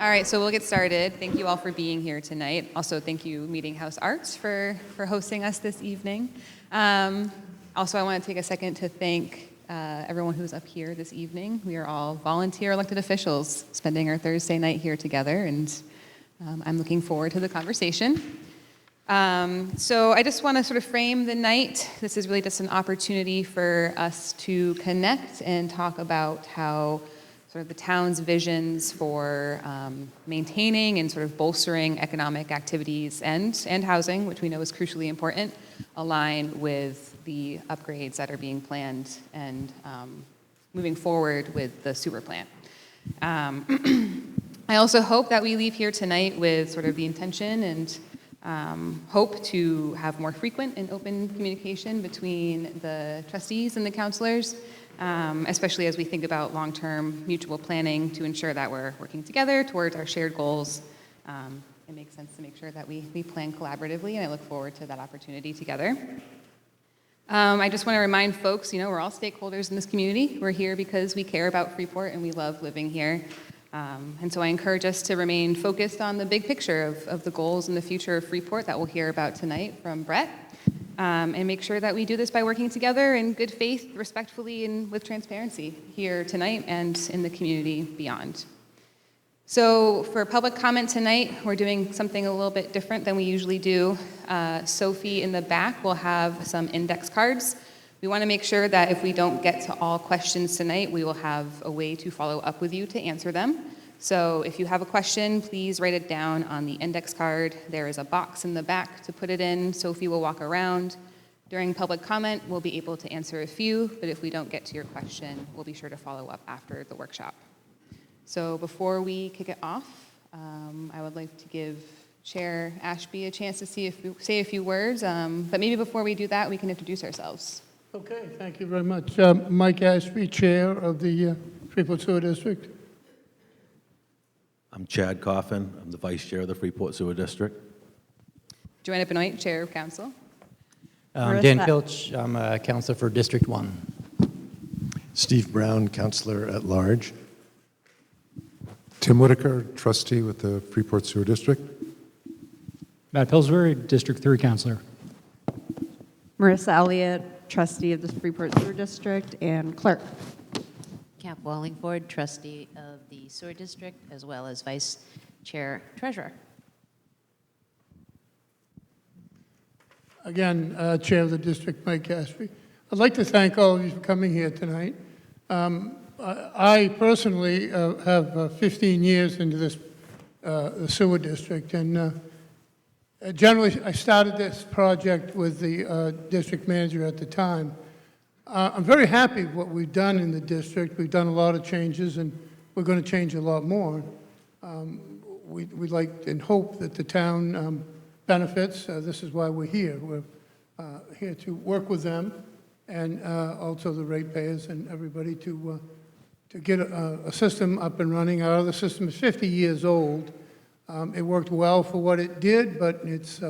All right, so we'll get started. Thank you all for being here tonight. Also, thank you, Meeting House Arts, for hosting us this evening. Also, I want to take a second to thank everyone who's up here this evening. We are all volunteer elected officials spending our Thursday night here together, and I'm looking forward to the conversation. So I just want to sort of frame the night. This is really just an opportunity for us to connect and talk about how sort of the town's visions for maintaining and sort of bolstering economic activities and housing, which we know is crucially important, align with the upgrades that are being planned and moving forward with the sewer plant. I also hope that we leave here tonight with sort of the intention and hope to have more frequent and open communication between the trustees and the counselors, especially as we think about long-term mutual planning to ensure that we're working together towards our shared goals. It makes sense to make sure that we plan collaboratively, and I look forward to that opportunity together. I just want to remind folks, we're all stakeholders in this community. We're here because we care about Freeport and we love living here. And so I encourage us to remain focused on the big picture of the goals and the future of Freeport that we'll hear about tonight from Brett, and make sure that we do this by working together in good faith, respectfully, and with transparency here tonight and in the community beyond. So for public comment tonight, we're doing something a little bit different than we usually do. Sophie in the back will have some index cards. We want to make sure that if we don't get to all questions tonight, we will have a way to follow up with you to answer them. So if you have a question, please write it down on the index card. There is a box in the back to put it in. Sophie will walk around. During public comment, we'll be able to answer a few, but if we don't get to your question, we'll be sure to follow up after the workshop. So before we kick it off, I would like to give Chair Ashby a chance to say a few words, but maybe before we do that, we can introduce ourselves. Okay, thank you very much. Mike Ashby, Chair of the Freeport Sewer District. I'm Chad Coffin. I'm the Vice Chair of the Freeport Sewer District. Joanna Benoit, Chair of Council. Dan Pilch. I'm a Councilor for District 1. Steve Brown, Councilor at Large. Tim Whitaker, Trustee with the Freeport Sewer District. Matt Pillsbury, District 3 Councilor. Marissa Elliott, Trustee of the Freeport Sewer District and Clerk. Cap Wallingford, Trustee of the Sewer District, as well as Vice Chair Treasurer. Again, Chair of the District, Mike Ashby. I'd like to thank all of you for coming here tonight. I personally have 15 years into this the sewer district, and generally I started this project with the district manager at the time. I'm very happy with what we've done in the district. We've done a lot of changes, and we're going to change a lot more. We'd like and hope that the town benefits. This is why we're here. We're here to work with them and also the ratepayers and everybody to get a system up and running. Our other system is 50 years old. It worked well for what it did, but it's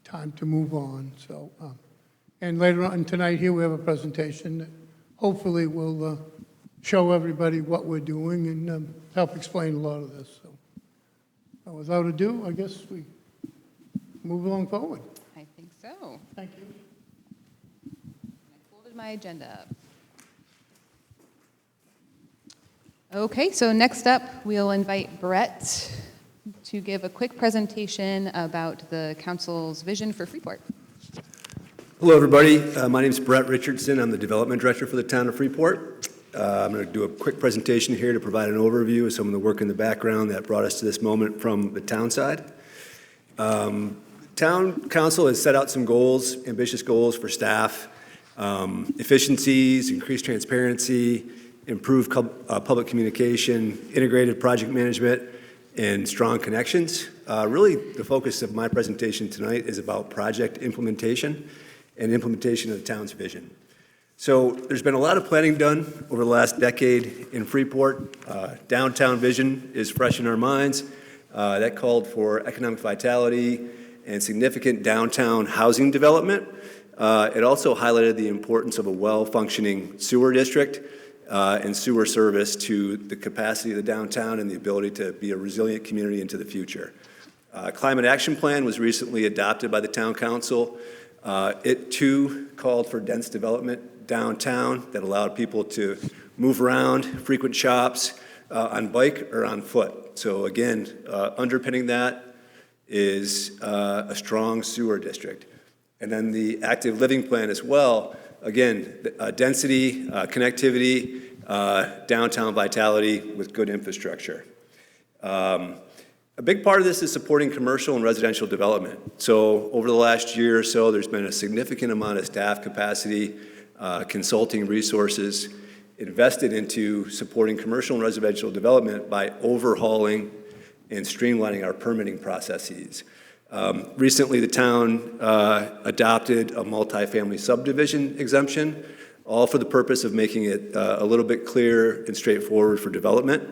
time to move on. So, and later on tonight here we have a presentation that hopefully will show everybody what we're doing and help explain a lot of this. So, without ado, I guess we move along forward. I think so. Thank you. I folded my agenda up. Okay, so next up, we'll invite Brett to give a quick presentation about the council's vision for Freeport. Hello, everybody. My name is Brett Richardson. I'm the Development Director for the town of Freeport. I'm going to do a quick presentation here to provide an overview of some of the work in the background that brought us to this moment from the town side. Town council has set out some goals, ambitious goals for staff, efficiencies, increased transparency, improved public communication, integrated project management, and strong connections. Really, the focus of my presentation tonight is about project implementation and implementation of the town's vision. So there's been a lot of planning done over the last decade in Freeport. Downtown vision is fresh in our minds. That called for economic vitality and significant downtown housing development. It also highlighted the importance of a well-functioning sewer district and sewer service to the capacity of the downtown and the ability to be a resilient community into the future. Climate Action Plan was recently adopted by the Town Council. It too called for dense development downtown that allowed people to move around, frequent shops on bike or on foot. So again, underpinning that is a strong sewer district. And then the active living plan as well, again, density, connectivity, downtown vitality with good infrastructure. A big part of this is supporting commercial and residential development. So over the last year or so, there's been a significant amount of staff capacity, consulting resources invested into supporting commercial and residential development by overhauling and streamlining our permitting processes. Recently, the town adopted a multifamily subdivision exemption, all for the purpose of making it a little bit clearer and straightforward for development.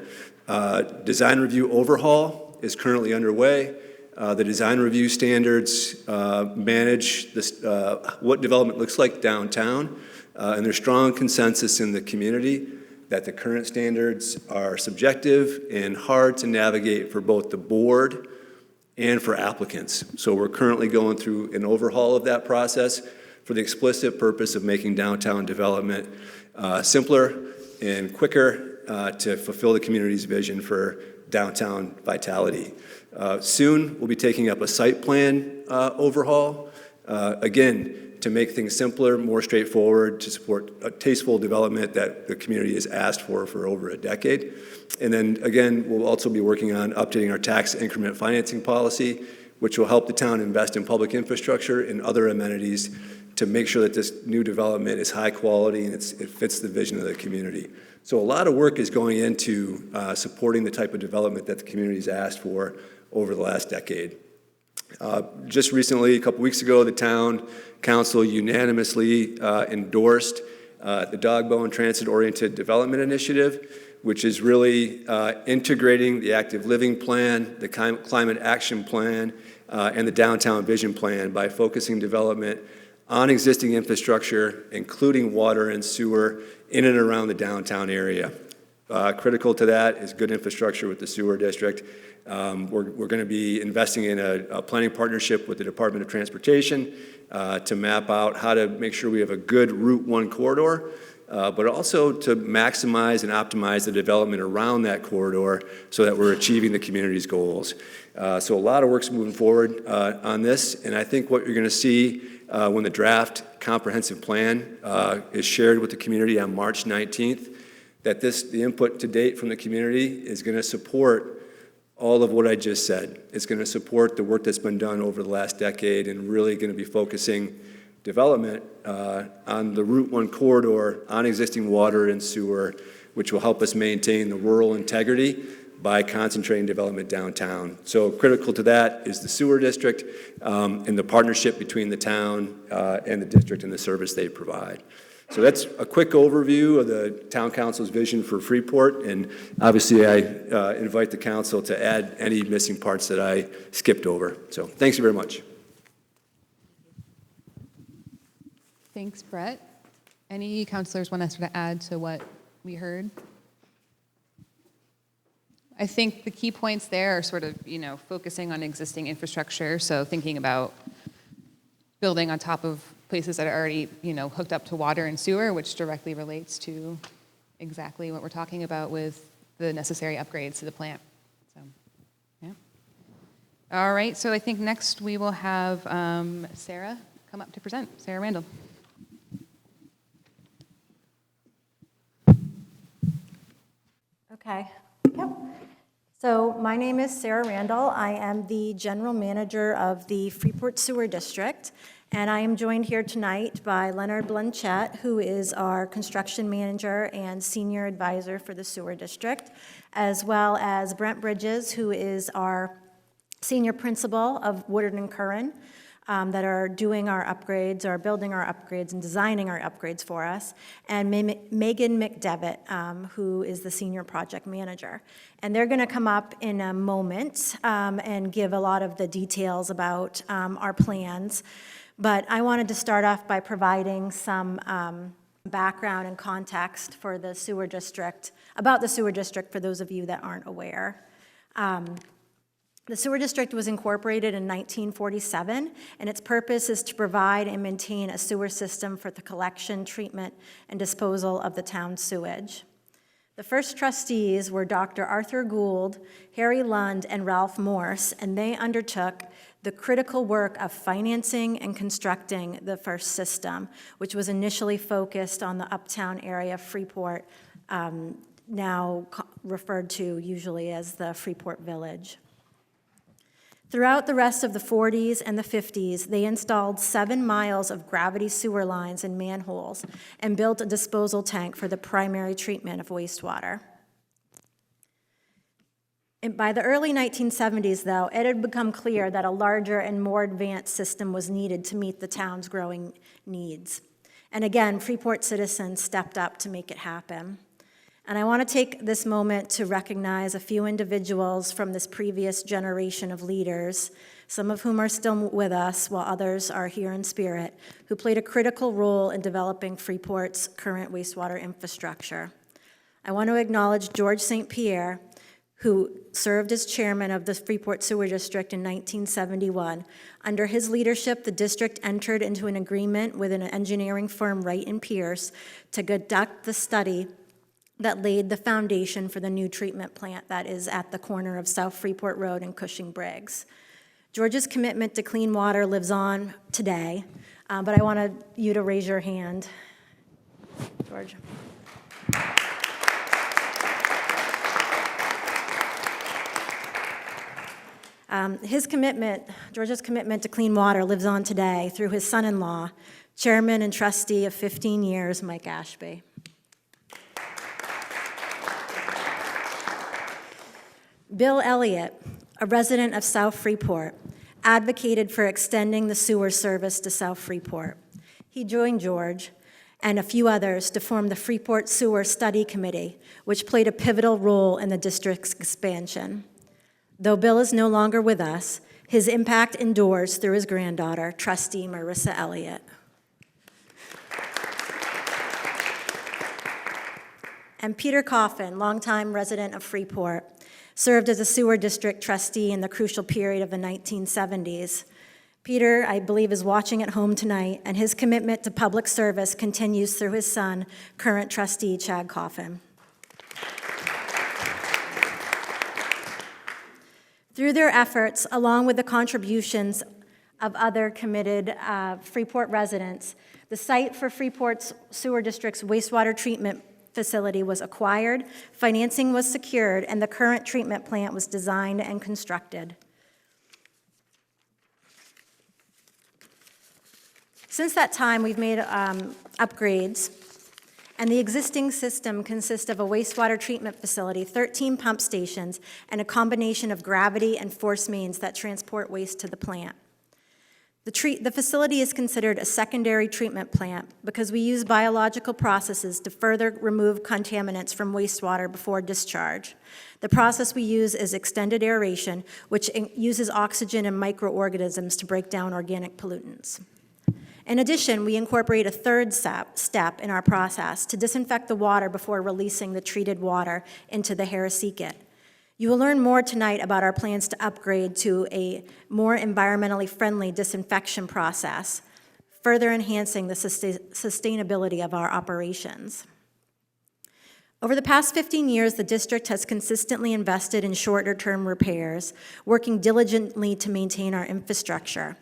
Design review overhaul is currently underway. The design review standards manage this, what development looks like downtown, and there's strong consensus in the community that the current standards are subjective and hard to navigate for both the board and for applicants. So we're currently going through an overhaul of that process for the explicit purpose of making downtown development simpler and quicker to fulfill the community's vision for downtown vitality. Soon, we'll be taking up a site plan overhaul, again, to make things simpler, more straightforward, to support a tasteful development that the community has asked for over a decade. And then, again, we'll also be working on updating our tax increment financing policy, which will help the town invest in public infrastructure and other amenities to make sure that this new development is high quality and it fits the vision of the community. So a lot of work is going into supporting the type of development that the community's asked for over the last decade. Just recently, a couple weeks ago, the town council unanimously endorsed the Dog Bone Transit-Oriented Development Initiative, which is really integrating the active living plan, the climate action plan, and the downtown vision plan by focusing development on existing infrastructure, including water and sewer, in and around the downtown area. Critical to that is good infrastructure with the sewer district. We're going to be investing in a planning partnership with the Department of Transportation to map out how to make sure we have a good Route 1 corridor, but also to maximize and optimize the development around that corridor so that we're achieving the community's goals. So a lot of work's moving forward on this, and I think what you're going to see when the draft comprehensive plan is shared with the community on March 19th, that the input to date from the community is going to support all of what I just said. It's going to support the work that's been done over the last decade and really going to be focusing development on the Route 1 corridor, on existing water and sewer, which will help us maintain the rural integrity by concentrating development downtown. So critical to that is the sewer district and the partnership between the town and the district and the service they provide. So that's a quick overview of the Town Council's vision for Freeport, and obviously I invite the council to add any missing parts that I skipped over. So thanks very much. Thanks, Brett. Any councilors want to sort of add to what we heard? I think the key points there are sort of, focusing on existing infrastructure, so thinking about building on top of places that are already, hooked up to water and sewer, which directly relates to exactly what we're talking about with the necessary upgrades to the plant. So, yeah. All right, so I think next we will have Sarah come up to present. Sarah Randall. Okay. Yep. So my name is Sarah Randall. I am the general manager of the Freeport Sewer District, and I am joined here tonight by Leonard Blanchette, who is our construction manager and senior advisor for the sewer district, as well as Brent Bridges, who is our senior principal of Woodard and Curran, that are doing our upgrades, or building our upgrades and designing our upgrades for us, and Megan McDevitt, who is the senior project manager. And they're going to come up in a moment and give a lot of the details about our plans. But I wanted to start off by providing some background and context for the sewer district, about the sewer district for those of you that aren't aware. The sewer district was incorporated in 1947, and its purpose is to provide and maintain a sewer system for the collection, treatment, and disposal of the town's sewage. The first trustees were Dr. Arthur Gould, Harry Lund, and Ralph Morse, and they undertook the critical work of financing and constructing the first system, which was initially focused on the uptown area of Freeport, now referred to usually as the Freeport Village. Throughout the rest of the 40s and the 50s, they installed 7 miles of gravity sewer lines and manholes and built a disposal tank for the primary treatment of wastewater. And by the early 1970s, though, it had become clear that a larger and more advanced system was needed to meet the town's growing needs. And again, Freeport citizens stepped up to make it happen. And I want to take this moment to recognize a few individuals from this previous generation of leaders, some of whom are still with us while others are here in spirit, who played a critical role in developing Freeport's current wastewater infrastructure. I want to acknowledge George St. Pierre, who served as chairman of the Freeport Sewer District in 1971. Under his leadership, the district entered into an agreement with an engineering firm, Wright and Pierce, to conduct the study that laid the foundation for the new treatment plant that is at the corner of South Freeport Road and Cushing Briggs. George's commitment to clean water lives on today, but I wanted you to raise your hand. George. George's commitment to clean water lives on today through his son-in-law, chairman and trustee of 15 years, Mike Ashby. Bill Elliott, a resident of South Freeport, advocated for extending the sewer service to South Freeport. He joined George and a few others to form the Freeport Sewer Study Committee, which played a pivotal role in the district's expansion. Though Bill is no longer with us, his impact endures through his granddaughter, trustee Marissa Elliott. And Peter Coffin, longtime resident of Freeport, served as a sewer district trustee in the crucial period of the 1970s. Peter, I believe, is watching at home tonight, and his commitment to public service continues through his son, current trustee Chad Coffin. Through their efforts, along with the contributions of other committed Freeport residents, the site for Freeport's sewer district's wastewater treatment facility was acquired, financing was secured, and the current treatment plant was designed and constructed. Since that time, we've made upgrades, and the existing system consists of a wastewater treatment facility, 13 pump stations, and a combination of gravity and force mains that transport waste to the plant. The facility is considered a secondary treatment plant because we use biological processes to further remove contaminants from wastewater before discharge. The process we use is extended aeration, which uses oxygen and microorganisms to break down organic pollutants. In addition, we incorporate a third step in our process to disinfect the water before releasing the treated water into the Harriseket. You will learn more tonight about our plans to upgrade to a more environmentally friendly disinfection process, further enhancing the sustainability of our operations. Over the past 15 years, the district has consistently invested in shorter-term repairs, working diligently to maintain our infrastructure.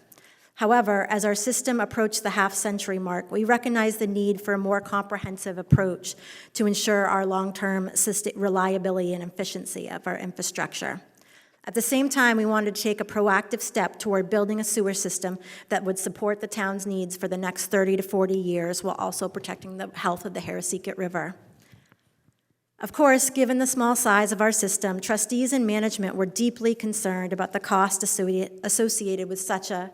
However, as our system approached the half-century mark, we recognized the need for a more comprehensive approach to ensure our long-term reliability and efficiency of our infrastructure. At the same time, we wanted to take a proactive step toward building a sewer system that would support the town's needs for the next 30 to 40 years while also protecting the health of the Harriseket River. Of course, given the small size of our system, trustees and management were deeply concerned about the cost associated with such a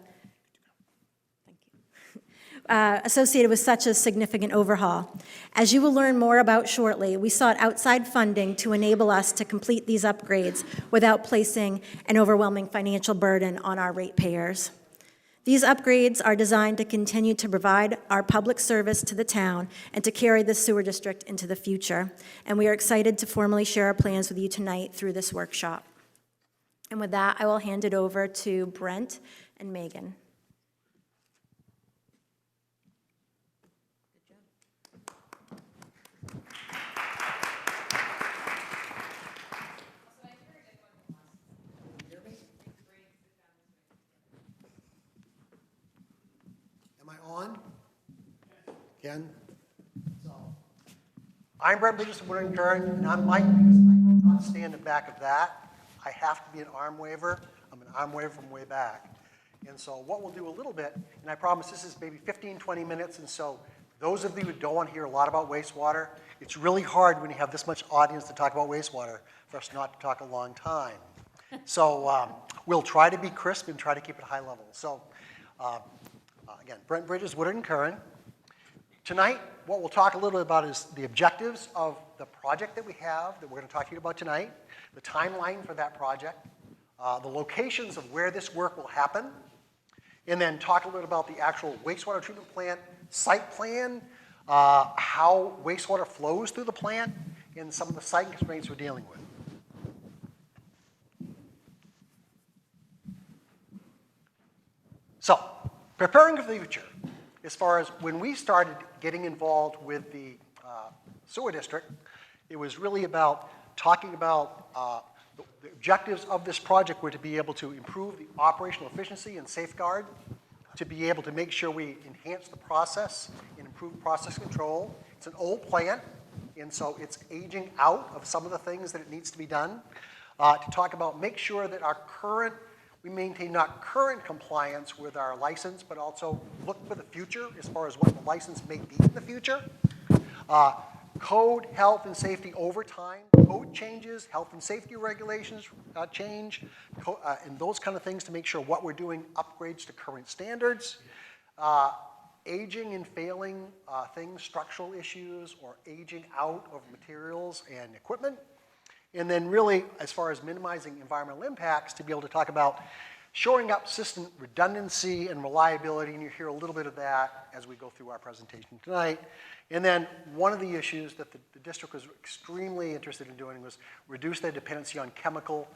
significant overhaul. As you will learn more about shortly, we sought outside funding to enable us to complete these upgrades without placing an overwhelming financial burden on our ratepayers. These upgrades are designed to continue to provide our public service to the town and to carry the sewer district into the future. And we are excited to formally share our plans with you tonight through this workshop. And with that, I will hand it over to Brent and Megan. Am I on? Ken? I'm Brent Bridges from Woodard and Curran, and I'm Mike because I cannot stand in back of that. I have to be an arm waver. I'm an arm waver from way back. And so what we'll do a little bit, and I promise this is maybe 15, 20 minutes, and so those of you who don't want to hear a lot about wastewater, it's really hard when you have this much audience to talk about wastewater for us not to talk a long time. So we'll try to be crisp and try to keep it high level. So again, Brent Bridges, Woodard and Curran. Tonight, what we'll talk a little bit about is the objectives of the project that we have that we're going to talk to you about tonight, the timeline for that project, the locations of where this work will happen, and then talk a little bit about the actual wastewater treatment plant site plan, how wastewater flows through the plant, and some of the site constraints we're dealing with. So, preparing for the future. As far as when we started getting involved with the sewer district, it was really about talking about the objectives of this project were to be able to improve the operational efficiency and safeguard, to be able to make sure we enhance the process and improve process control. It's an old plant, and so it's aging out of some of the things that it needs to be done. To talk about make sure that we maintain not current compliance with our license, but also look for the future as far as what the license may be in the future. Code, health, and safety over time. Code changes, health and safety regulations change, and those kind of things to make sure what we're doing upgrades to current standards. Aging and failing things, structural issues, or aging out of materials and equipment. And then really, as far as minimizing environmental impacts, to be able to talk about shoring up system redundancy and reliability, and you hear a little bit of that as we go through our presentation tonight. And then one of the issues that the district was extremely interested in doing was reduce their dependency on chemical,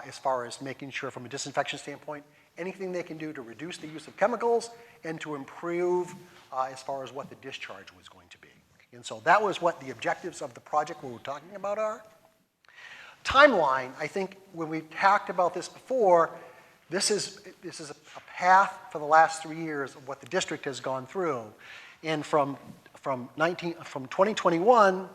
as far as making sure from a disinfection standpoint, anything they can do to reduce the use of chemicals and to improve as far as what the discharge was going to be. And so that was what the objectives of the project we were talking about are. Timeline, I think when we've talked about this before, this is a path for the last 3 years of what the district has gone through. And from 2021,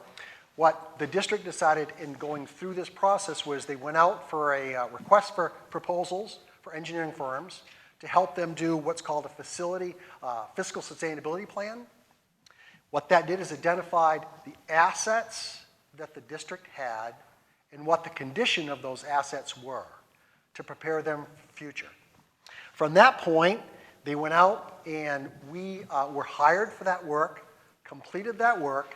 what the district decided in going through this process was they went out for a request for proposals for engineering firms to help them do what's called a fiscal sustainability plan. What that did is identified the assets that the district had and what the condition of those assets were to prepare them for the future. From that point, they went out and we were hired for that work, completed that work.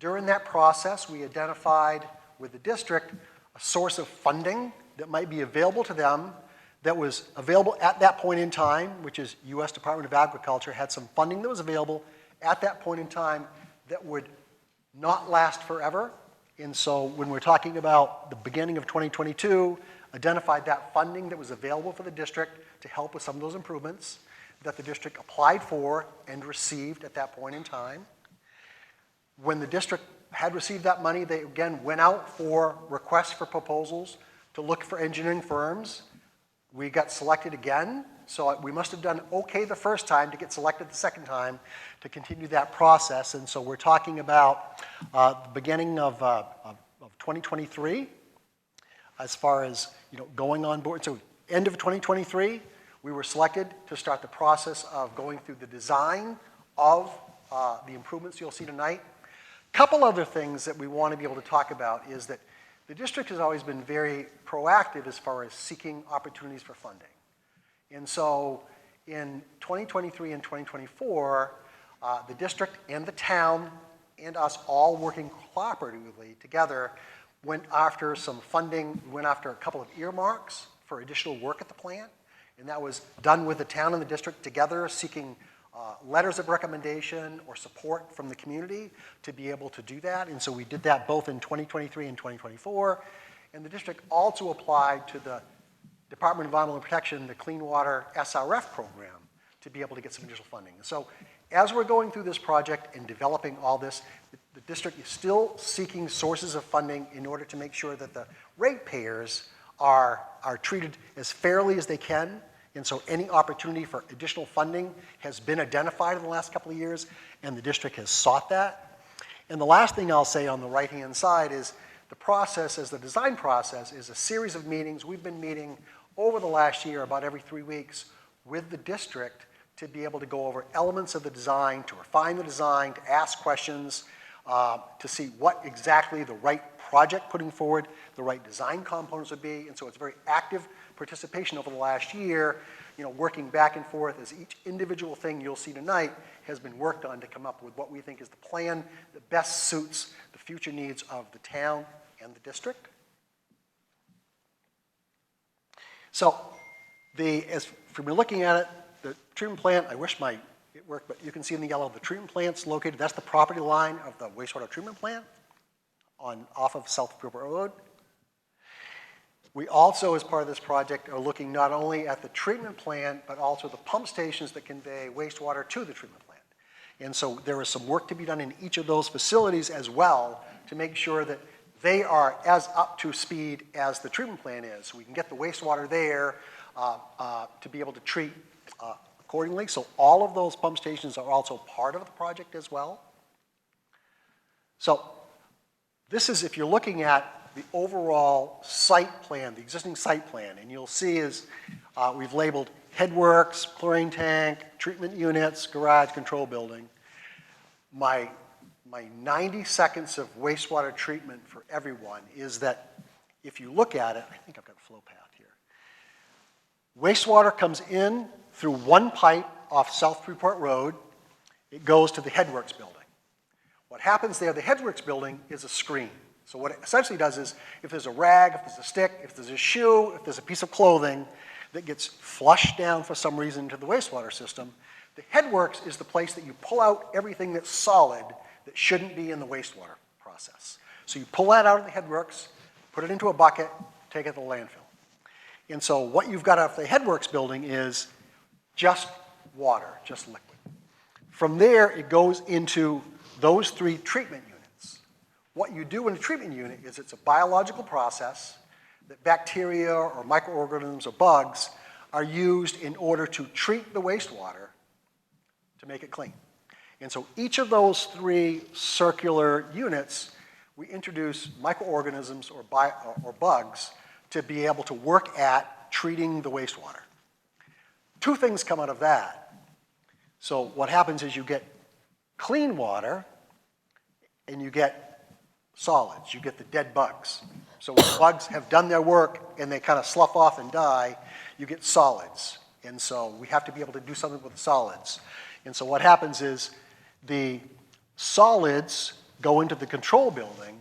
During that process, we identified with the district a source of funding that might be available to them that was available at that point in time, which is U.S. Department of Agriculture had some funding that was available at that point in time that would not last forever. And so when we're talking about the beginning of 2022, identified that funding that was available for the district to help with some of those improvements that the district applied for and received at that point in time. When the district had received that money, they again went out for requests for proposals to look for engineering firms. We got selected again, so we must have done okay the first time to get selected the second time to continue that process. And so we're talking about the beginning of 2023 as far as going on board. So end of 2023, we were selected to start the process of going through the design of the improvements you'll see tonight. Couple other things that we want to be able to talk about is that the district has always been very proactive as far as seeking opportunities for funding. And so in 2023 and 2024, the district and the town and us all working cooperatively together went after some funding, went after a couple of earmarks for additional work at the plant. And that was done with the town and the district together, seeking letters of recommendation or support from the community to be able to do that. And so we did that both in 2023 and 2024. And the district also applied to the Department of Environmental Protection, the Clean Water SRF program, to be able to get some additional funding. So as we're going through this project and developing all this, the district is still seeking sources of funding in order to make sure that the ratepayers are treated as fairly as they can. And so any opportunity for additional funding has been identified in the last couple of years, and the district has sought that. And the last thing I'll say on the right-hand side is the process, as the design process, is a series of meetings. We've been meeting over the last year, about every 3 weeks, with the district to be able to go over elements of the design, to refine the design, to ask questions, to see what exactly the right project putting forward, the right design components would be. And so it's very active participation over the last year, working back and forth as each individual thing you'll see tonight has been worked on to come up with what we think is the plan that best suits the future needs of the town and the district. So as from looking at it, the treatment plant, I wish it worked, but you can see in the yellow, the treatment plant's located, that's the property line of the wastewater treatment plant off of South Freeport Road. We also, as part of this project, are looking not only at the treatment plant, but also the pump stations that convey wastewater to the treatment plant. And so there is some work to be done in each of those facilities as well to make sure that they are as up to speed as the treatment plant is. So we can get the wastewater there to be able to treat accordingly. So all of those pump stations are also part of the project as well. So this is, if you're looking at the overall site plan, the existing site plan, and you'll see is we've labeled headworks, chlorine tank, treatment units, garage, control building. My 90 seconds of wastewater treatment for everyone is that if you look at it, I think I've got a flow path here. Wastewater comes in through one pipe off South Freeport Road. It goes to the headworks building. What happens there, the headworks building is a screen. So what it essentially does is, if there's a rag, if there's a stick, if there's a shoe, if there's a piece of clothing that gets flushed down for some reason into the wastewater system, the headworks is the place that you pull out everything that's solid that shouldn't be in the wastewater process. So you pull that out of the headworks, put it into a bucket, take it to the landfill. And so what you've got off the headworks building is just water, just liquid. From there, it goes into those 3 treatment units. What you do in a treatment unit is it's a biological process that bacteria or microorganisms or bugs are used in order to treat the wastewater to make it clean. And so each of those 3 circular units, we introduce microorganisms or bugs to be able to work at treating the wastewater. 2 things come out of that. So what happens is you get clean water and you get solids, you get the dead bugs. So when bugs have done their work and they kind of slough off and die, you get solids. And so we have to be able to do something with the solids. And so what happens is the solids go into the control building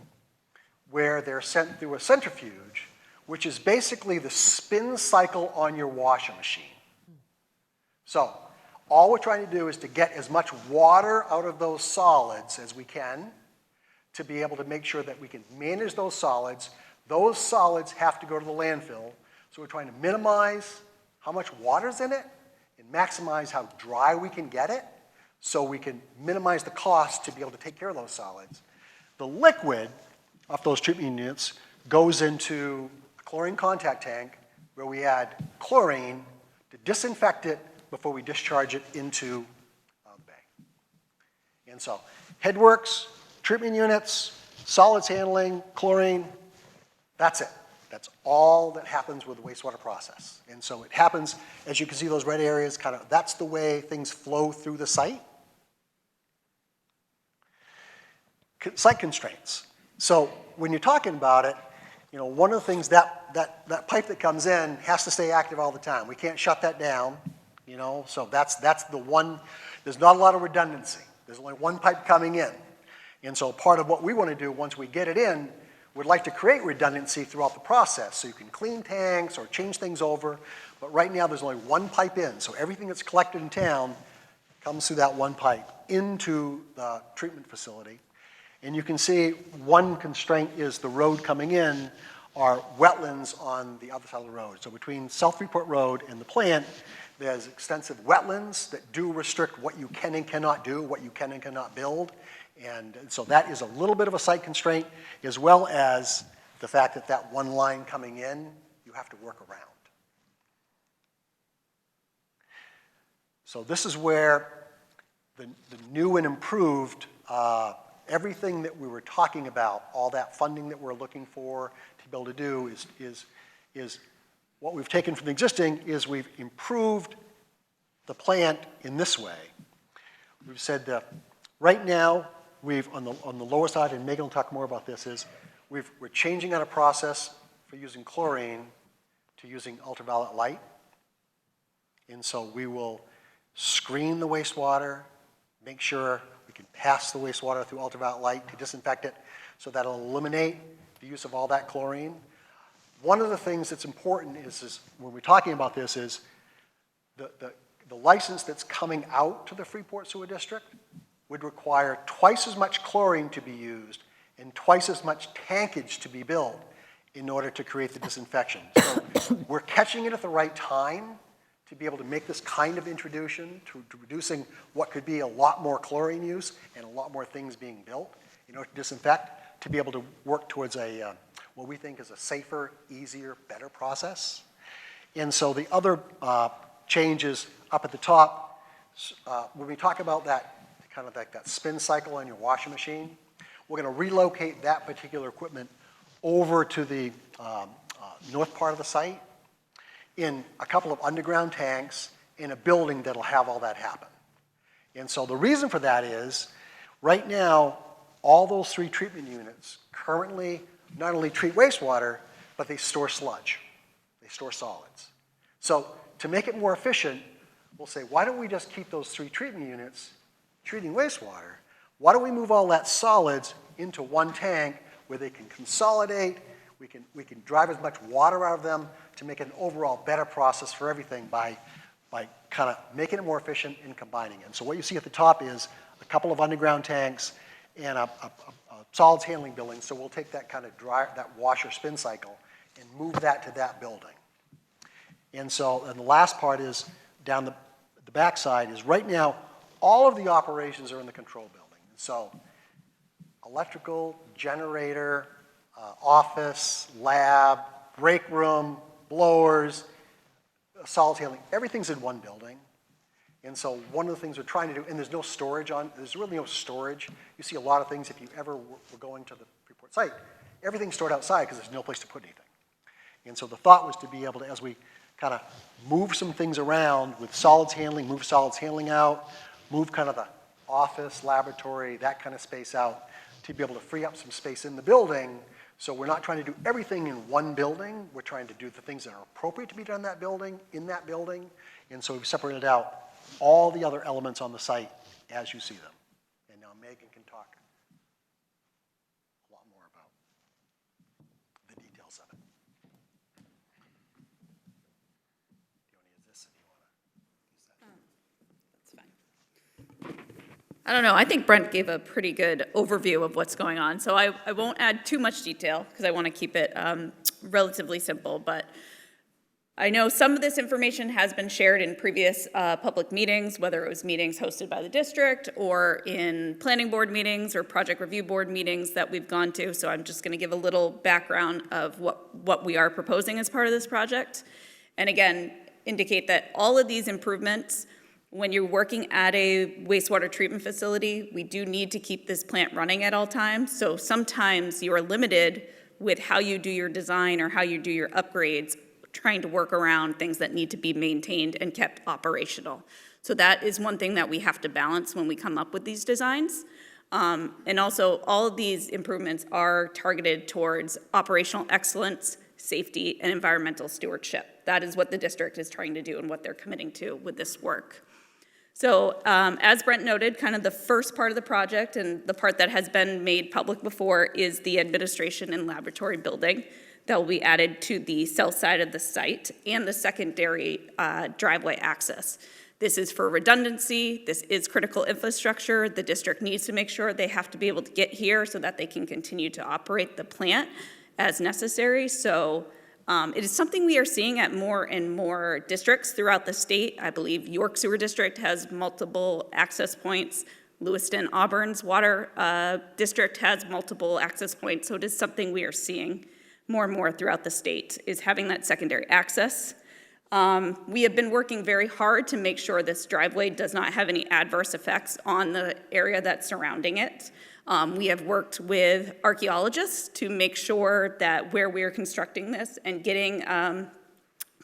where they're sent through a centrifuge, which is basically the spin cycle on your washing machine. So all we're trying to do is to get as much water out of those solids as we can to be able to make sure that we can manage those solids. Those solids have to go to the landfill. So we're trying to minimize how much water's in it and maximize how dry we can get it so we can minimize the cost to be able to take care of those solids. The liquid off those treatment units goes into a chlorine contact tank where we add chlorine to disinfect it before we discharge it into the bay. And so headworks, treatment units, solids handling, chlorine, that's it. That's all that happens with the wastewater process. And so it happens, as you can see those red areas, kind of, that's the way things flow through the site. Site constraints. So when you're talking about it, one of the things that pipe that comes in has to stay active all the time. We can't shut that down, so that's the one. There's not a lot of redundancy. There's only one pipe coming in. And so part of what we want to do once we get it in, would like to create redundancy throughout the process, so you can clean tanks or change things over, but right now there's only one pipe in, so everything that's collected in town comes through that one pipe into the treatment facility. And you can see one constraint is the road coming in are wetlands on the other side of the road. So between South Freeport Road and the plant, there's extensive wetlands that do restrict what you can and cannot do, what you can and cannot build. And so that is a little bit of a site constraint, as well as the fact that that one line coming in, you have to work around. So this is where the new and improved, everything that we were talking about, all that funding that we're looking for to be able to do is what we've taken from the existing is we've improved the plant in this way. We've said that right now, we've, on the lower side, and Megan will talk more about this, is we're changing out a process for using chlorine to using ultraviolet light. And so we will screen the wastewater, make sure we can pass the wastewater through ultraviolet light to disinfect it, so that'll eliminate the use of all that chlorine. One of the things that's important is when we're talking about this is the license that's coming out to the Freeport Sewer District would require twice as much chlorine to be used and twice as much tankage to be built in order to create the disinfection. So we're catching it at the right time to be able to make this kind of introduction to reducing what could be a lot more chlorine use and a lot more things being built in order to disinfect, to be able to work towards a what we think is a safer, easier, better process. And so the other changes up at the top, when we talk about that kind of like that spin cycle on your washing machine, we're going to relocate that particular equipment over to the north part of the site in a couple of underground tanks in a building that'll have all that happen. And so the reason for that is, right now, all those 3 treatment units currently not only treat wastewater, but they store sludge. They store solids. So to make it more efficient, we'll say, why don't we just keep those 3 treatment units treating wastewater? Why don't we move all that solids into one tank where they can consolidate, we can drive as much water out of them to make an overall better process for everything by kind of making it more efficient and combining it. And so what you see at the top is a couple of underground tanks and a solids handling building. So we'll take that kind of that washer spin cycle and move that to that building. And so, and the last part is down the back side is right now, all of the operations are in the control building. So electrical, generator, office, lab, break room, blowers, solids handling, everything's in one building. And so one of the things we're trying to do, and there's really no storage. You see a lot of things if you ever were going to the Freeport site, everything's stored outside because there's no place to put anything. And so the thought was to be able to, as we kind of move some things around with solids handling, move solids handling out, move kind of the office, laboratory, that kind of space out, to be able to free up some space in the building. So we're not trying to do everything in one building. We're trying to do the things that are appropriate to be done in that building. And so we've separated out all the other elements on the site as you see them. And now Megan can talk a lot more about the details of it. Do you want to use this? Or do you want to use that? That's fine. I don't know. I think Brent gave a pretty good overview of what's going on. So I won't add too much detail because I want to keep it relatively simple. But I know some of this information has been shared in previous public meetings, whether it was meetings hosted by the district or in planning board meetings or project review board meetings that we've gone to. So I'm just going to give a little background of what we are proposing as part of this project. And again, indicate that all of these improvements, when you're working at a wastewater treatment facility, we do need to keep this plant running at all times. So sometimes you are limited with how you do your design or how you do your upgrades, trying to work around things that need to be maintained and kept operational. So that is one thing that we have to balance when we come up with these designs. And also, all of these improvements are targeted towards operational excellence, safety, and environmental stewardship. That is what the district is trying to do and what they're committing to with this work. So as Brent noted, kind of the first part of the project and the part that has been made public before is the administration and laboratory building that will be added to the south side of the site and the secondary driveway access. This is for redundancy. This is critical infrastructure. The district needs to make sure they have to be able to get here so that they can continue to operate the plant as necessary. So it is something we are seeing at more and more districts throughout the state. I believe York Sewer District has multiple access points. Lewiston Auburn's water district has multiple access points. So it is something we are seeing more and more throughout the state, is having that secondary access. We have been working very hard to make sure this driveway does not have any adverse effects on the area that's surrounding it. We have worked with archaeologists to make sure that where we are constructing this and getting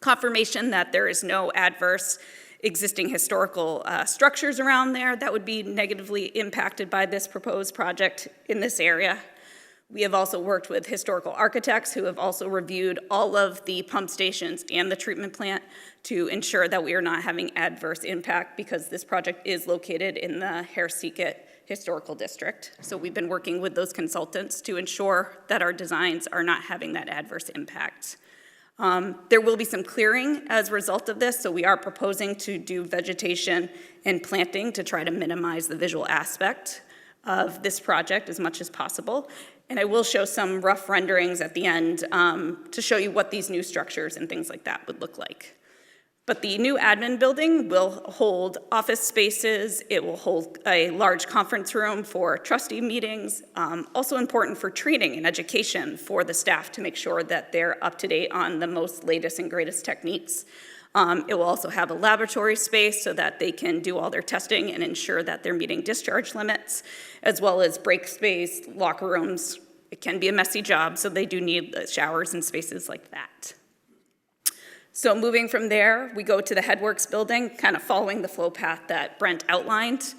confirmation that there is no adverse existing historical structures around there that would be negatively impacted by this proposed project in this area. We have also worked with historical architects who have also reviewed all of the pump stations and the treatment plant to ensure that we are not having adverse impact, because this project is located in the Hare-Seacut Historical District. So we've been working with those consultants to ensure that our designs are not having that adverse impact. There will be some clearing as a result of this, so we are proposing to do vegetation and planting to try to minimize the visual aspect of this project as much as possible. And I will show some rough renderings at the end to show you what these new structures and things like that would look like. But the new admin building will hold office spaces. It will hold a large conference room for trustee meetings. Also important for training and education for the staff to make sure that they're up to date on the most latest and greatest techniques. It will also have a laboratory space so that they can do all their testing and ensure that they're meeting discharge limits, as well as break space, locker rooms. It can be a messy job, so they do need showers and spaces like that. So moving from there, we go to the Headworks building, kind of following the flow path that Brent outlined.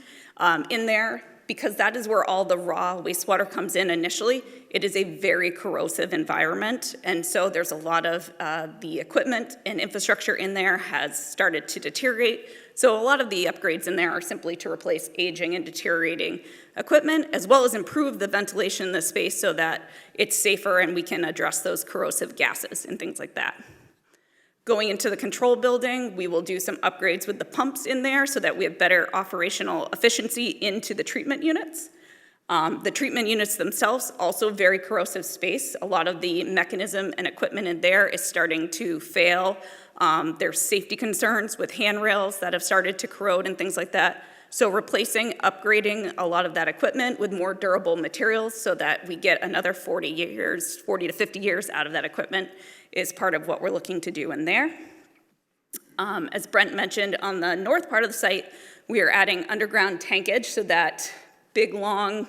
In there, because that is where all the raw wastewater comes in initially, it is a very corrosive environment. And so there's a lot of the equipment and infrastructure in there has started to deteriorate. So a lot of the upgrades in there are simply to replace aging and deteriorating equipment, as well as improve the ventilation in the space so that it's safer and we can address those corrosive gases and things like that. Going into the control building, we will do some upgrades with the pumps in there so that we have better operational efficiency into the treatment units. The treatment units themselves, also very corrosive space. A lot of the mechanism and equipment in there is starting to fail. There's safety concerns with handrails that have started to corrode and things like that. So replacing, upgrading a lot of that equipment with more durable materials so that we get another 40 to 50 years out of that equipment is part of what we're looking to do in there. As Brent mentioned, on the north part of the site, we are adding underground tankage so that big, long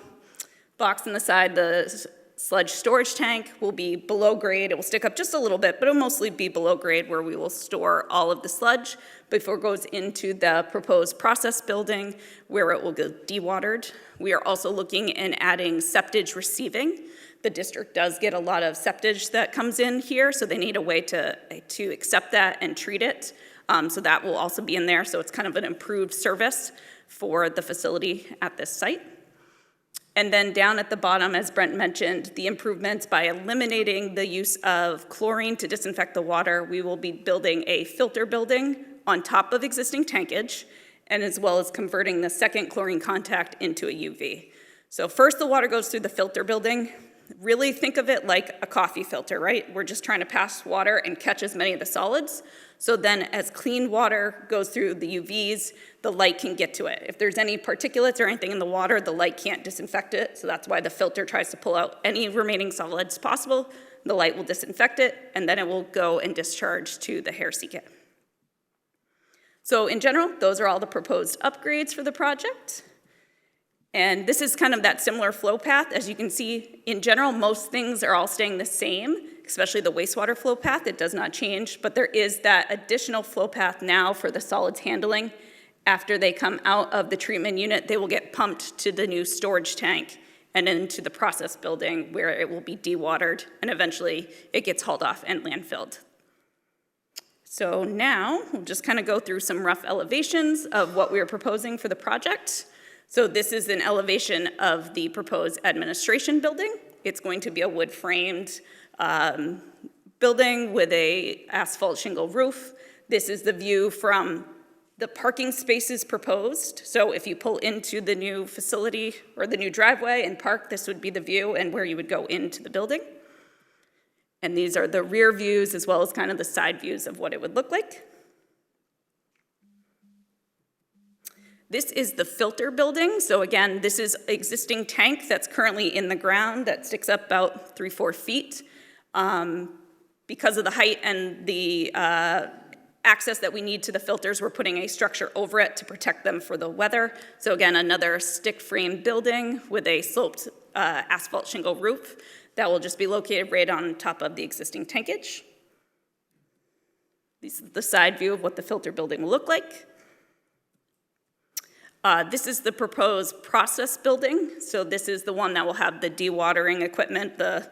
box on the side, the sludge storage tank, will be below grade. It will stick up just a little bit, but it'll mostly be below grade where we will store all of the sludge before it goes into the proposed process building where it will go dewatered. We are also looking and adding septage receiving. The district does get a lot of septage that comes in here, so they need a way to accept that and treat it. So that will also be in there, so it's kind of an improved service for the facility at this site. And then down at the bottom, as Brent mentioned, the improvements by eliminating the use of chlorine to disinfect the water, we will be building a filter building on top of existing tankage, and as well as converting the second chlorine contact into a UV. So first the water goes through the filter building. Really think of it like a coffee filter, right? We're just trying to pass water and catch as many of the solids. So then as clean water goes through the UVs, the light can get to it. If there's any particulates or anything in the water, the light can't disinfect it. So that's why the filter tries to pull out any remaining solids possible. The light will disinfect it, and then it will go and discharge to the Hare-Seacut. So in general, those are all the proposed upgrades for the project. And this is kind of that similar flow path. As you can see, in general, most things are all staying the same, especially the wastewater flow path. It does not change, but there is that additional flow path now for the solids handling. After they come out of the treatment unit, they will get pumped to the new storage tank and into the process building where it will be dewatered, and eventually it gets hauled off and landfilled. So now we'll just kind of go through some rough elevations of what we are proposing for the project. So this is an elevation of the proposed administration building. It's going to be a wood-framed building with a asphalt shingle roof. This is the view from the parking spaces proposed. So if you pull into the new facility or the new driveway and park, this would be the view and where you would go into the building. And these are the rear views as well as kind of the side views of what it would look like. This is the filter building. So again, this is existing tank that's currently in the ground that sticks up about 3-4 feet. Because of the height and the access that we need to the filters, we're putting a structure over it to protect them for the weather. So again, another stick frame building with a sloped asphalt shingle roof that will just be located right on top of the existing tankage. This is the side view of what the filter building will look like. This is the proposed process building. So this is the one that will have the dewatering equipment, the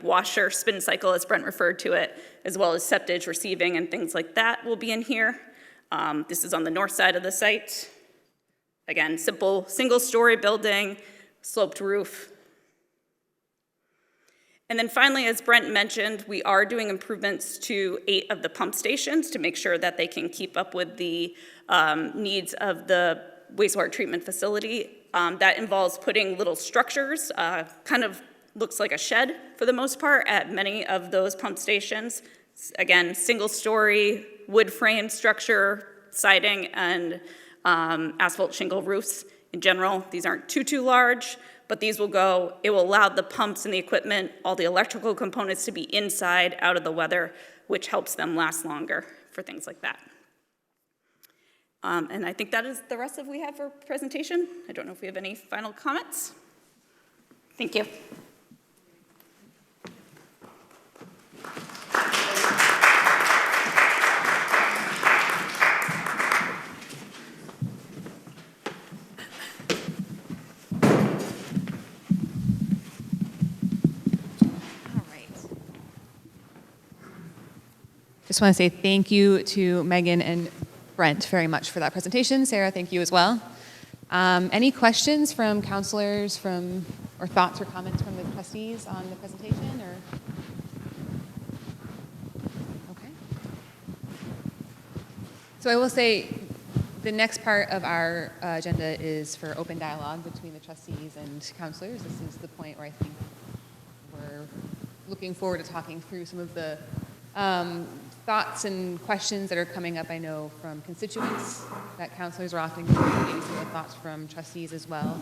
washer, spin cycle, as Brent referred to it, as well as septage, receiving, and things like that will be in here. This is on the north side of the site. Again, simple single-story building, sloped roof. And then finally, as Brent mentioned, we are doing improvements to 8 of the pump stations to make sure that they can keep up with the needs of the wastewater treatment facility. That involves putting little structures, kind of looks like a shed for the most part at many of those pump stations. Again, single-story wood frame structure, siding, and asphalt shingle roofs. In general, these aren't too large, but these will go, it will allow the pumps and the equipment, all the electrical components to be inside, out of the weather, which helps them last longer for things like that. And I think that is the rest of what we have for presentation. I don't know if we have any final comments. Thank you. Just want to say thank you to Megan and Brent very much for that presentation. Sarah, thank you as well. Any questions from counselors or thoughts or comments from the trustees on the presentation? Okay. So I will say the next part of our agenda is for open dialogue between the trustees and counselors. This is the point where I think we're looking forward to talking through some of the thoughts and questions that are coming up, I know, from constituents that counselors are often getting, maybe some of the thoughts from trustees as well.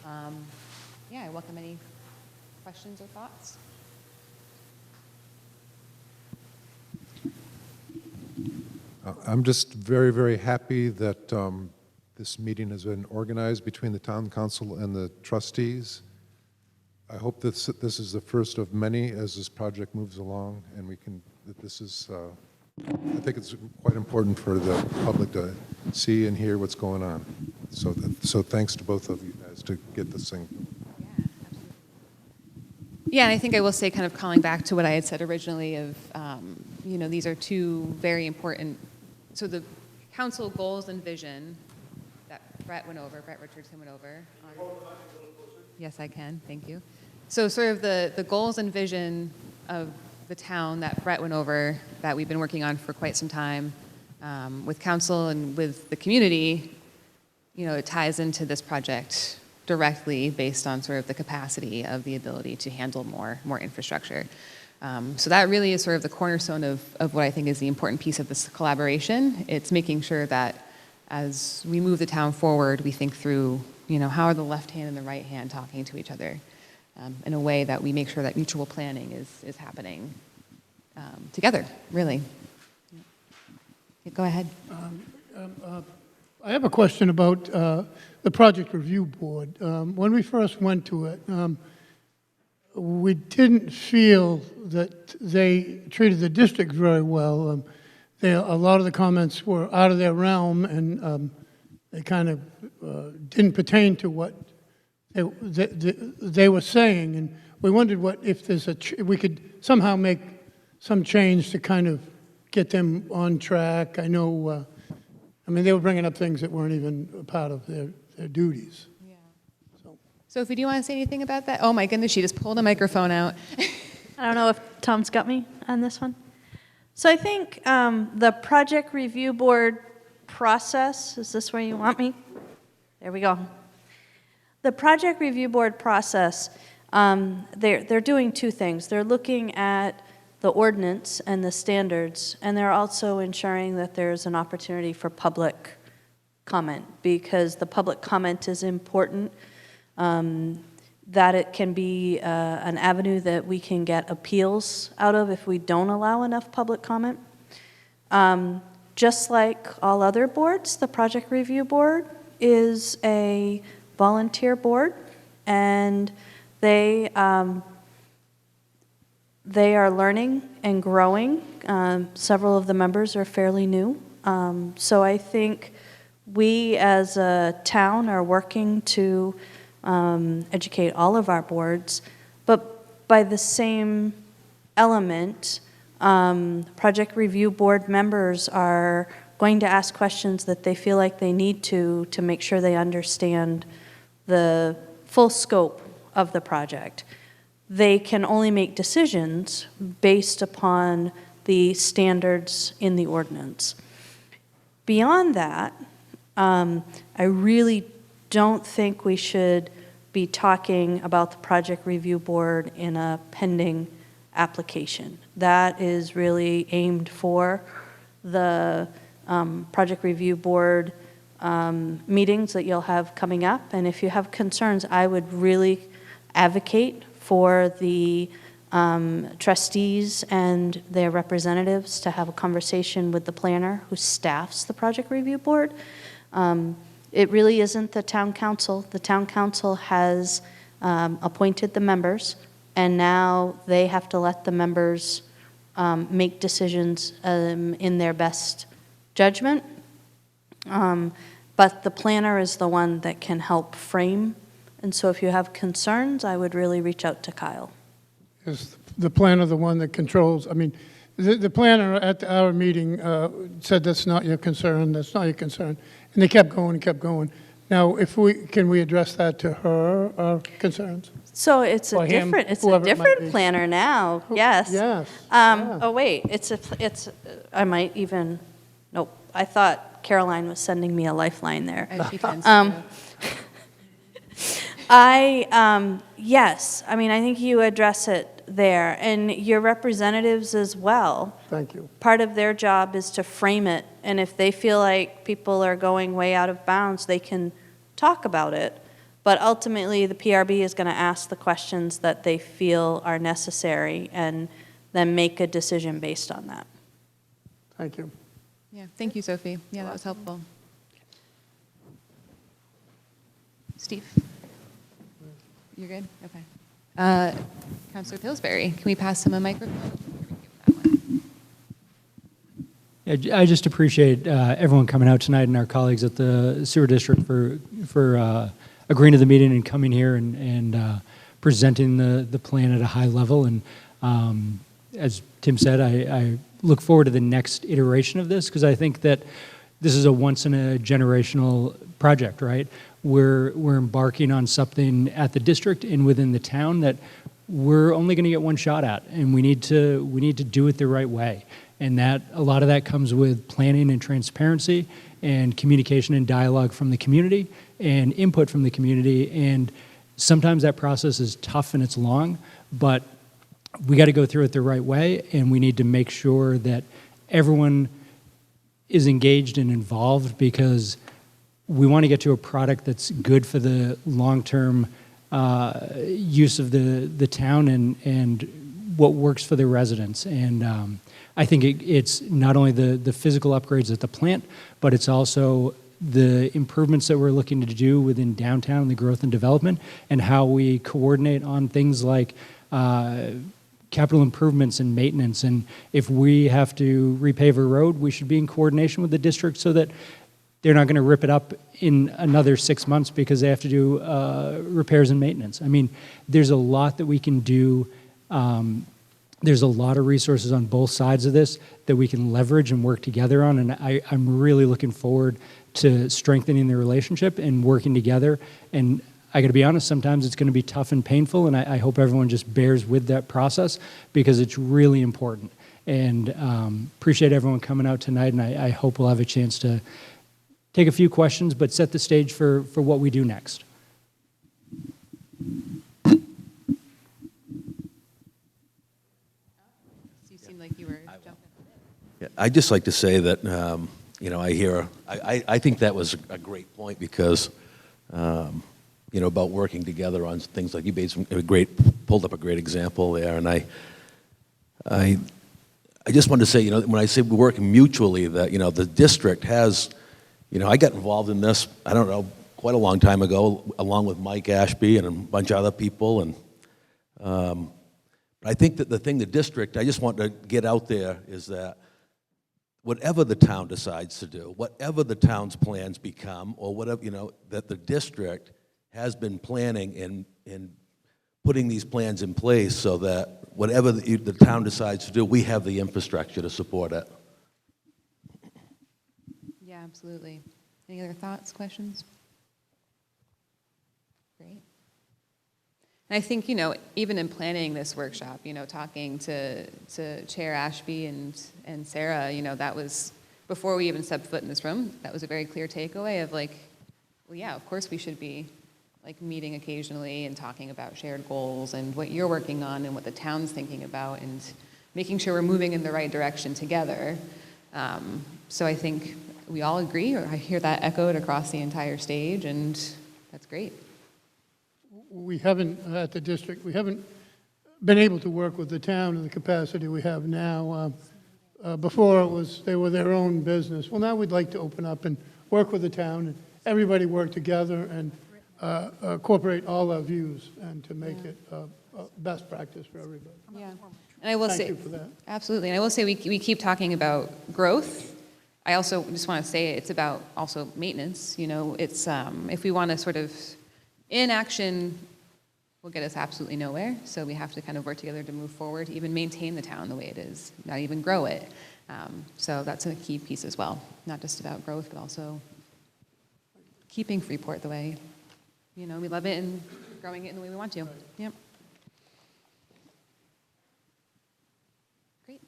I welcome any questions or thoughts. I'm just very, very happy that this meeting has been organized between the town council and the trustees. I hope that this is the first of many as this project moves along, and that this is, I think it's quite important for the public to see and hear what's going on. So thanks to both of you guys to get this thing. Yeah, and I think I will say, kind of calling back to what I had said originally of, these are two very important, so the council goals and vision that Brett Richardson went over. Yes, I can, thank you. So sort of the goals and vision of the town that Brett went over that we've been working on for quite some time with council and with the community, it ties into this project directly based on sort of the capacity of the ability to handle more infrastructure. So that really is sort of the cornerstone of what I think is the important piece of this collaboration. It's making sure that as we move the town forward, we think through, how are the left hand and the right hand talking to each other in a way that we make sure that mutual planning is happening together, really. Yeah, go ahead. I have a question about the Project Review Board. When we first went to it, we didn't feel that they treated the district very well. A lot of the comments were out of their realm, and they kind of didn't pertain to what they were saying. And we wondered if we could somehow make some change to kind of get them on track. I know, I mean, they were bringing up things that weren't even a part of their duties. Sophie, do you want to say anything about that? Oh my goodness, she just pulled a microphone out. I don't know if Tom's got me on this one. So I think the project review board process, is this where you want me? There we go. The project review board process, they're doing two things. They're looking at the ordinance and the standards, and they're also ensuring that there's an opportunity for public comment, because the public comment is important, that it can be an avenue that we can get appeals out of if we don't allow enough public comment. Just like all other boards, the project review board is a volunteer board, and they are learning and growing. Several of the members are fairly new. So I think we as a town are working to educate all of our boards, but by the same element, project review board members are going to ask questions that they feel like they need to make sure they understand the full scope of the project. They can only make decisions based upon the standards in the ordinance. Beyond that, I really don't think we should be talking about the project review board in a pending application. That is really aimed for the project review board meetings that you'll have coming up. And if you have concerns, I would really advocate for the trustees and their representatives to have a conversation with the planner who staffs the project review board. It really isn't the town council. The town council has appointed the members, and now they have to let the members make decisions in their best judgment. But the planner is the one that can help frame. And so if you have concerns, I would really reach out to Kyle. Is the planner the one that controls? I mean, the planner at our meeting said that's not your concern, that's not your concern. And they kept going and kept going. Now, can we address that to her, our concerns? So it's a Or him, different, it's a whoever it might different be. planner now, yes. Yes. Yeah. Oh, wait, I might even, nope, I thought Caroline was sending me a lifeline there. She tends to. Yes, I mean, I think you address it there, and your representatives as well. Thank you. Part of their job is to frame it, and if they feel like people are going way out of bounds, they can talk about it. But ultimately, the PRB is going to ask the questions that they feel are necessary and then make a decision based on that. Thank you. Yeah, thank you, Sophie. Yeah, that was helpful. Steve? You're good? Okay. Councilor Pillsbury, can we pass him a microphone? Yeah, I just appreciate everyone coming out tonight and our colleagues at the sewer district for agreeing to the meeting and coming here and presenting the plan at a high level. And as Tim said, I look forward to the next iteration of this, because I think that this is a once-in-a-generational project, right? We're embarking on something at the district and within the town that we're only going to get one shot at, and we need to do it the right way. And that a lot of that comes with planning and transparency and communication and dialogue from the community and input from the community. And sometimes that process is tough and it's long, but we got to go through it the right way, and we need to make sure that everyone is engaged and involved, because we want to get to a product that's good for the long-term use of the town and what works for the residents. And I think it's not only the physical upgrades at the plant, but it's also the improvements that we're looking to do within downtown, the growth and development, and how we coordinate on things like capital improvements and maintenance. And if we have to repave a road, we should be in coordination with the district so that they're not going to rip it up in another 6 months because they have to do repairs and maintenance. I mean, there's a lot that we can do there's a lot of resources on both sides of this that we can leverage and work together on, and I'm really looking forward to strengthening the relationship and working together. And I got to be honest, sometimes it's going to be tough and painful, and I hope everyone just bears with that process because it's really important. And appreciate everyone coming out tonight, and I hope we'll have a chance to take a few questions, but set the stage for what we do next. You seemed like you were jumping. Yeah, I'd just like to say that, I think that was a great point because, about working together on things like you made pulled up a great example there, and I just wanted to say, when I say we're working mutually, that, the district has, I got involved in this, I don't know, quite a long time ago, along with Mike Ashby and a bunch of other people, and I think that the thing the district, I just want to get out there is that whatever the town decides to do, whatever the town's plans become, or whatever, that the district has been planning and putting these plans in place so that whatever the town decides to do, we have the infrastructure to support it. Yeah, absolutely. Any other thoughts, questions? Great. And I think, even in planning this workshop, talking to Chair Ashby and Sarah, that was, before we even stepped foot in this room, that was a very clear takeaway of well, yeah, of course we should be meeting occasionally and talking about shared goals and what you're working on and what the town's thinking about and making sure we're moving in the right direction together. So I think we all agree, or I hear that echoed across the entire stage, and that's great. We haven't, at the district, we haven't been able to work with the town in the capacity we have now. Before they were their own business. Well, now we'd like to open up and work with the town and everybody work together and incorporate all our views and to make it best practice for everybody. Yeah, and I will say, Thank you for that. Absolutely, and I will say we keep talking about growth. I also just want to say it's about also maintenance. It's if we want to sort of inaction will get us absolutely nowhere. So we have to kind of work together to move forward, to even maintain the town the way it is, not even grow it. So that's a key piece as well. Not just about growth, but also keeping Freeport the way, we love it and growing it in the way we want to. Yep. Great.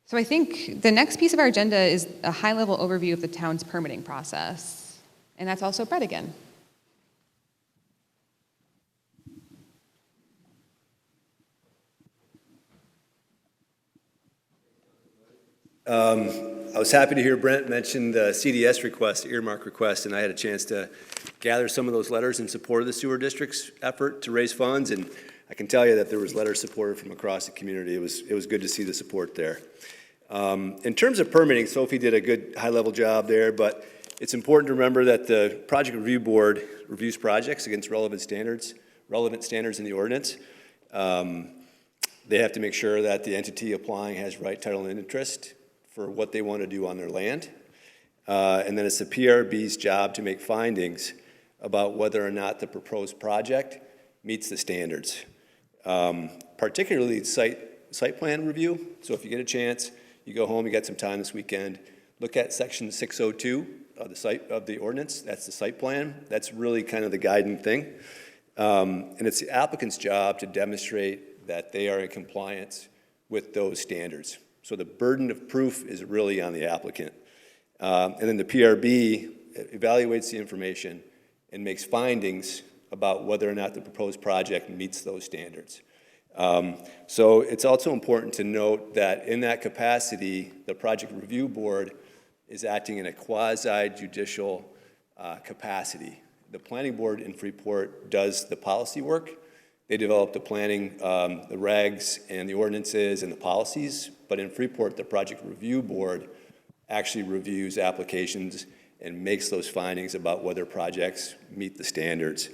So I think the next piece of our agenda is a high-level overview of the town's permitting process. And that's also Brett again. I was happy to hear Brent mention the CDS request, earmark request, and I had a chance to gather some of those letters in support of the sewer district's effort to raise funds, and I can tell you that there was letters supported from across the community. It was good to see the support there. In terms of permitting, Sophie did a good high-level job there, but it's important to remember that the Project Review Board reviews projects against relevant standards in the ordinance. They have to make sure that the entity applying has right title and interest for what they want to do on their land. And then it's the PRB's job to make findings about whether or not the proposed project meets the standards, particularly site plan review. So if you get a chance, you go home, you got some time this weekend, look at section 602 of the ordinance. That's the site plan. That's really kind of the guiding thing. And it's the applicant's job to demonstrate that they are in compliance with those standards. So the burden of proof is really on the applicant. And then the PRB evaluates the information and makes findings about whether or not the proposed project meets those standards. So it's also important to note that in that capacity, the Project Review Board is acting in a quasi-judicial capacity. The Planning Board in Freeport does the policy work. They develop the planning, the regs and the ordinances and the policies, but in Freeport, the Project Review Board actually reviews applications and makes those findings about whether projects meet the standards.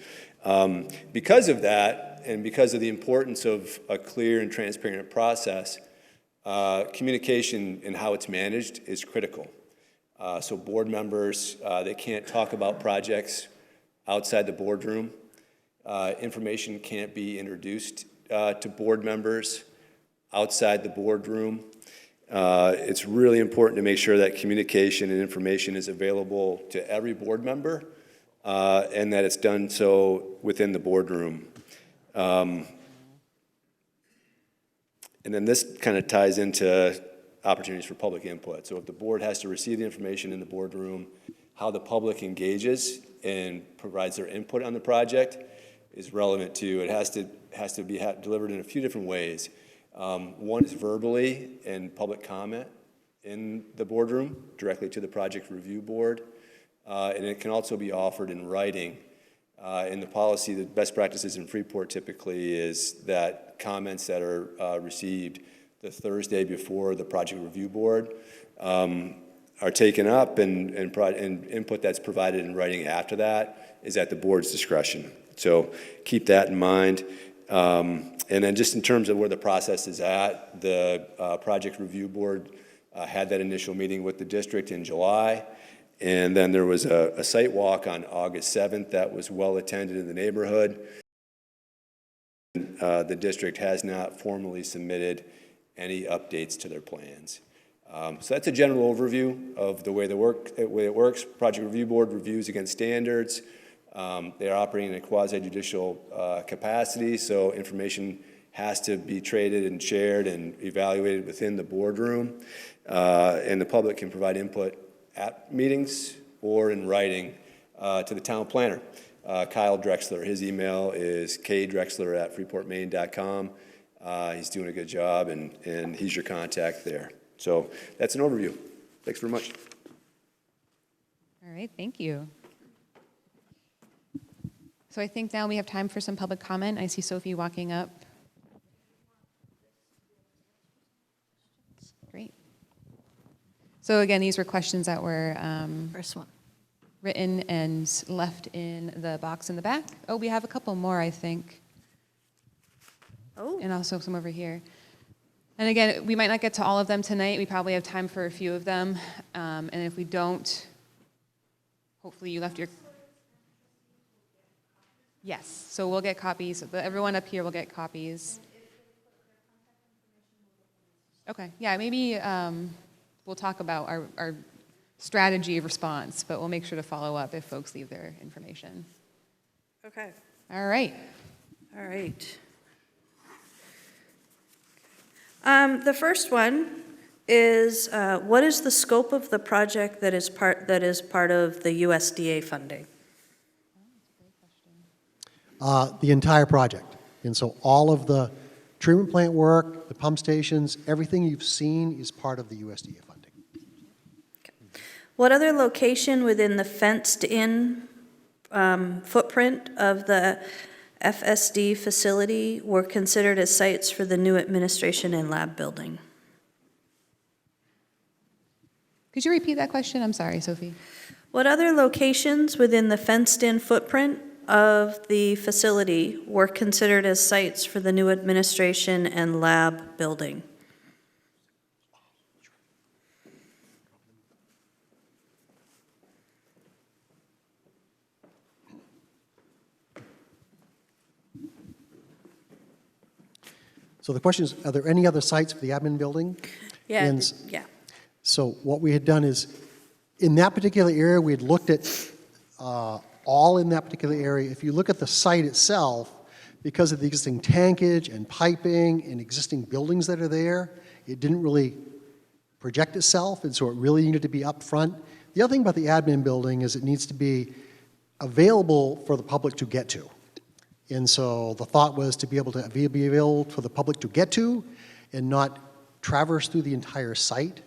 Because of that, and because of the importance of a clear and transparent process, communication and how it's managed is critical. So board members, they can't talk about projects outside the boardroom. Information can't be introduced to board members outside the boardroom. It's really important to make sure that communication and information is available to every board member and that it's done so within the boardroom. And then this kind of ties into opportunities for public input. So if the board has to receive the information in the boardroom, how the public engages and provides their input on the project is relevant too. It has to be delivered in a few different ways. One is verbally and public comment in the boardroom directly to the project review board. And it can also be offered in writing. In the policy, the best practices in Freeport typically is that comments that are received the Thursday before the project review board are taken up, and input that's provided in writing after that is at the board's discretion. So keep that in mind. And then just in terms of where the process is at, the project review board had that initial meeting with the district in July. And then there was a site walk on August 7th that was well attended in the neighborhood. The district has not formally submitted any updates to their plans. So that's a general overview of the way it works. Project Review Board reviews against standards. They are operating in a quasi-judicial capacity, so information has to be traded and shared and evaluated within the boardroom. And the public can provide input at meetings or in writing to the town planner, Kyle Drexler. His email is kdrexler@freeportmaine.com. He's doing a good job, and he's your contact there. So that's an overview. Thanks very much. All right, thank you. So I think now we have time for some public comment. I see Sophie walking up. Great. So again, these were questions that were First one. written and left in the box in the back. Oh, we have a couple more, I think. Oh. And also some over here. And again, we might not get to all of them tonight. We probably have time for a few of them. And if we don't, hopefully you left your... Yes, so we'll get copies. Everyone up here will get copies. Okay, yeah, maybe we'll talk about our strategy of response, but we'll make sure to follow up if folks leave their information. Okay. All right. All right. The first one is, what is the scope of the project that is part of the USDA funding? The entire project. And so all of the treatment plant work, the pump stations, everything you've seen is part of the USDA funding. Okay. What other location within the fenced-in footprint of the FSD facility were considered as sites for the new administration and lab building? Could you repeat that question? I'm sorry, Sophie. What other locations within the fenced-in footprint of the facility were considered as sites for the new administration and lab building? So the question is, are there any other sites for the admin building? Yeah, And yeah. so what we had done is, in that particular area, we had looked at all in that particular area. If you look at the site itself, because of the existing tankage and piping and existing buildings that are there, it didn't really project itself, and so it really needed to be up front. The other thing about the admin building is it needs to be available for the public to get to. And so the thought was to be able to be available for the public to get to and not traverse through the entire site.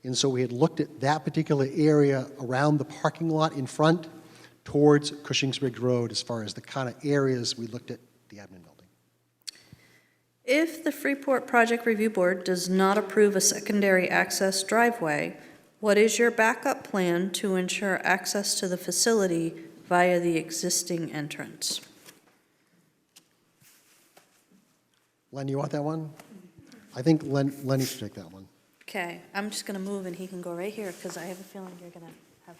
And so we had looked at that particular area around the parking lot in front towards Cushingsbridge Road as far as the kind of areas we looked at the admin building. If the Freeport Project Review Board does not approve a secondary access driveway, what is your backup plan to ensure access to the facility via the existing entrance? Len, you want that one? I think Lenny should take that one. Okay, I'm just going to move and he can go right here because I have a feeling you're going to have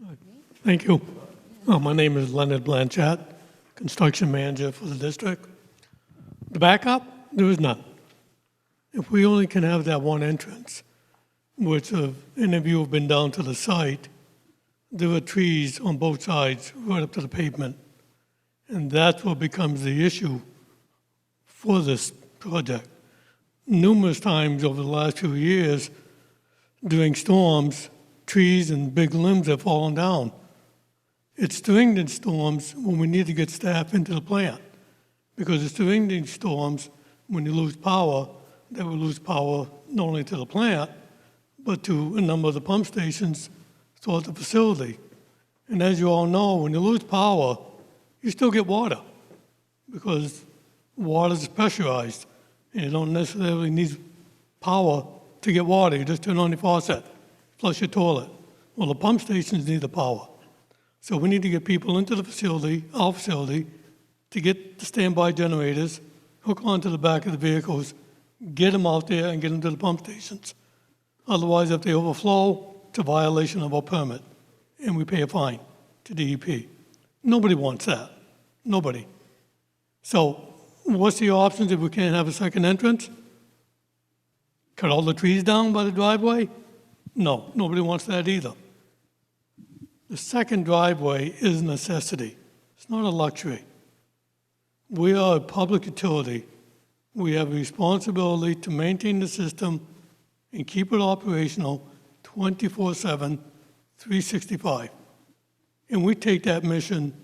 more. Thank you. My name is Leonard Blanchett, construction manager for the district. The backup, there is none. If we only can have that one entrance, which if any of you have been down to the site, there are trees on both sides right up to the pavement. And that's what becomes the issue for this project. Numerous times over the last few years, during storms, trees and big limbs have fallen down. It's during the storms when we need to get staff into the plant, because it's during these storms when you lose power, that we lose power not only to the plant, but to a number of the pump stations throughout the facility. And as you all know, when you lose power, you still get water, because water is pressurized, and you don't necessarily need power to get water. You just turn on your faucet, flush your toilet. Well, the pump stations need the power. So we need to get people into the facility, our facility, to get the standby generators, hook onto the back of the vehicles, get them out there and get them to the pump stations. Otherwise, if they overflow, it's a violation of our permit, and we pay a fine to DEP. Nobody wants that. Nobody. So what's the options if we can't have a second entrance? Cut all the trees down by the driveway? No, nobody wants that either. The second driveway is a necessity. It's not a luxury. We are a public utility. We have a responsibility to maintain the system and keep it operational 24/7, 365. And we take that mission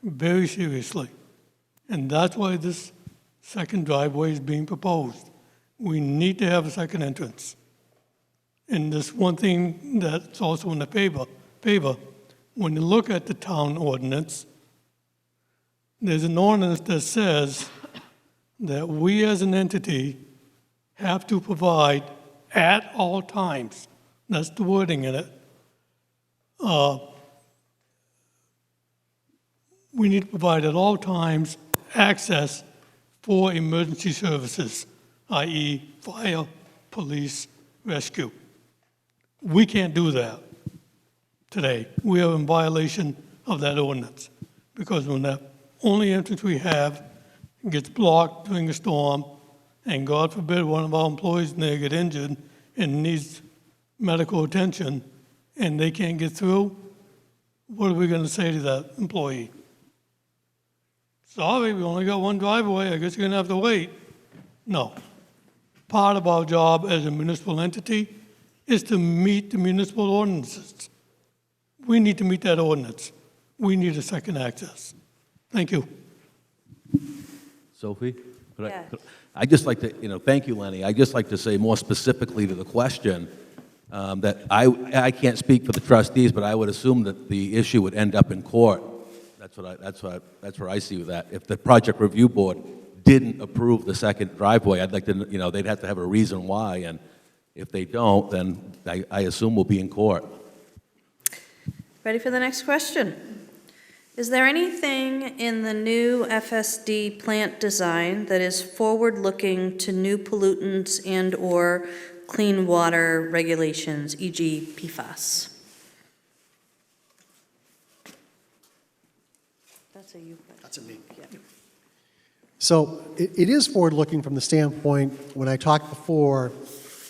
very seriously. And that's why this second driveway is being proposed. We need to have a second entrance. And there's one thing that's also in the favor. When you look at the town ordinance, there's an ordinance that says that we as an entity have to provide at all times, that's the wording in it, we need to provide at all times access for emergency services, i.e. fire, police, rescue. We can't do that today. We are in violation of that ordinance, because when the only entrance we have gets blocked during a storm, and God forbid one of our employees in there get injured and needs medical attention, and they can't get through, what are we going to say to that employee? Sorry, we only got one driveway, I guess you're going to have to wait. No. Part of our job as a municipal entity is to meet the municipal ordinances. We need to meet that ordinance. We need a second access. Thank you. Sophie? I'd just like to, thank you, Lenny. I'd just like to say more specifically to the question that I can't speak for the trustees, but I would assume that the issue would end up in court. That's where I see that. If the project review board didn't approve the second driveway, I'd like to, they'd have to have a reason why, and if they don't, then I assume we'll be in court. Ready for the next question? Is there anything in the new FSD plant design that is forward-looking to new pollutants and/or clean water regulations, e.g. PFAS? That's a you question. That's a me. Yeah. So it is forward-looking from the standpoint, when I talked before,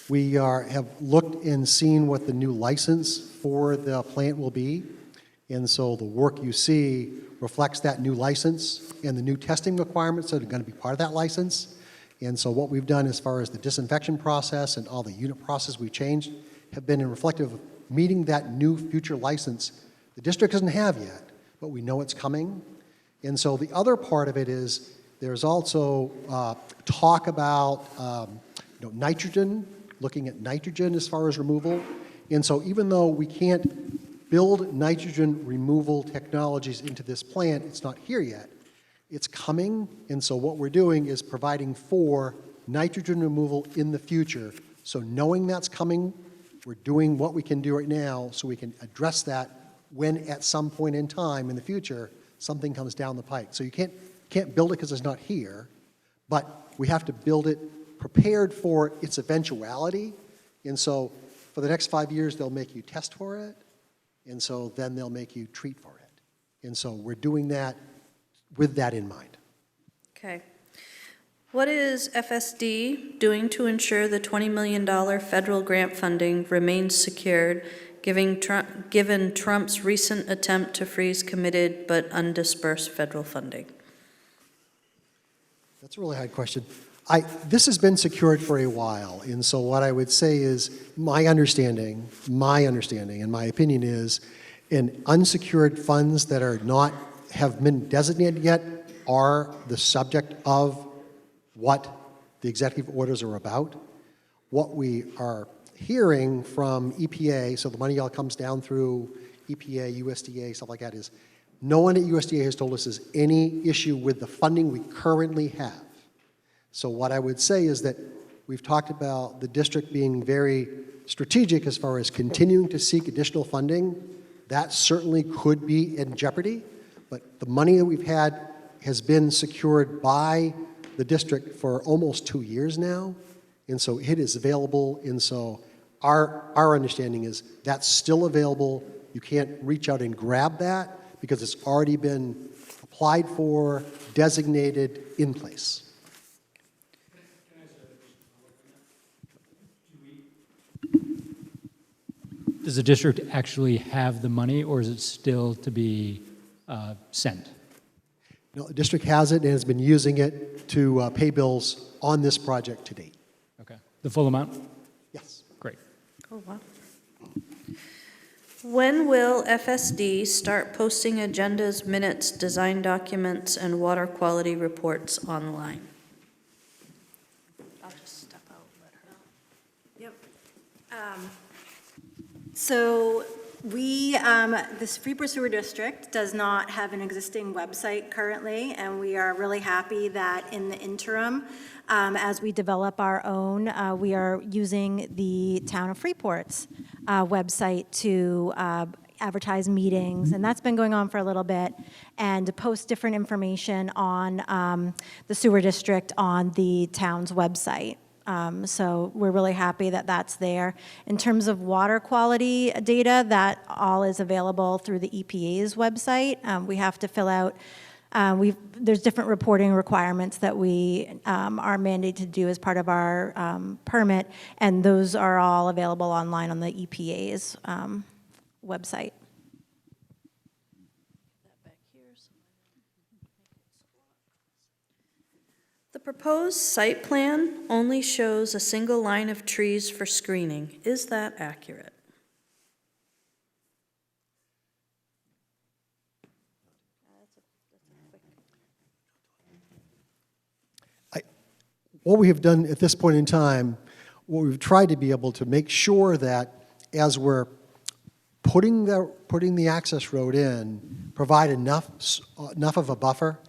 we have looked and seen what the new license for the plant will be. And so the work you see reflects that new license and the new testing requirements that are going to be part of that license. And so what we've done as far as the disinfection process and all the unit process we've changed have been in reflective of meeting that new future license the district doesn't have yet, but we know it's coming. And so the other part of it is there's also talk about nitrogen, looking at nitrogen as far as removal. And so even though we can't build nitrogen removal technologies into this plant, it's not here yet. It's coming, and so what we're doing is providing for nitrogen removal in the future. So knowing that's coming, we're doing what we can do right now so we can address that when at some point in time in the future, something comes down the pike. So you can't build it because it's not here, but we have to build it prepared for its eventuality. And so for the next 5 years, they'll make you test for it. And so then they'll make you treat for it. And so we're doing that with that in mind. Okay. What is FSD doing to ensure the $20 million federal grant funding remains secured, given Trump's recent attempt to freeze committed but undispersed federal funding? That's a really hard question. This has been secured for a while, and so what I would say is my understanding, and my opinion is, in unsecured funds that have been designated yet are the subject of what the executive orders are about. What we are hearing from EPA, so the money all comes down through EPA, USDA, stuff like that, is no one at USDA has told us there's any issue with the funding we currently have. So what I would say is that we've talked about the district being very strategic as far as continuing to seek additional funding. That certainly could be in jeopardy, but the money that we've had has been secured by the district for almost 2 years now, and so it is available, and so our understanding is that's still available. You can't reach out and grab that because it's already been applied for, designated, in place. Does the district actually have the money, or is it still to be sent? No, the district has it and has been using it to pay bills on this project to date. Okay. The full amount? Yes. Great. Oh, wow. When will FSD start posting agendas, minutes, design documents, and water quality reports online? I'll just step out and let her. Yep. So we, this Freeport Sewer District does not have an existing website currently, and we are really happy that in the interim, as we develop our own, we are using the Town of Freeport's website to advertise meetings, and that's been going on for a little bit, and to post different information on the sewer district on the town's website. So we're really happy that that's there. In terms of water quality data, that all is available through the EPA's website. We have to fill out, there's different reporting requirements that we are mandated to do as part of our permit, and those are all available online on the EPA's website. The proposed site plan only shows a single line of trees for screening. Is that accurate? What we have done at this point in time, what we've tried to be able to make sure that as we're putting the access road in, provide enough of a buffer.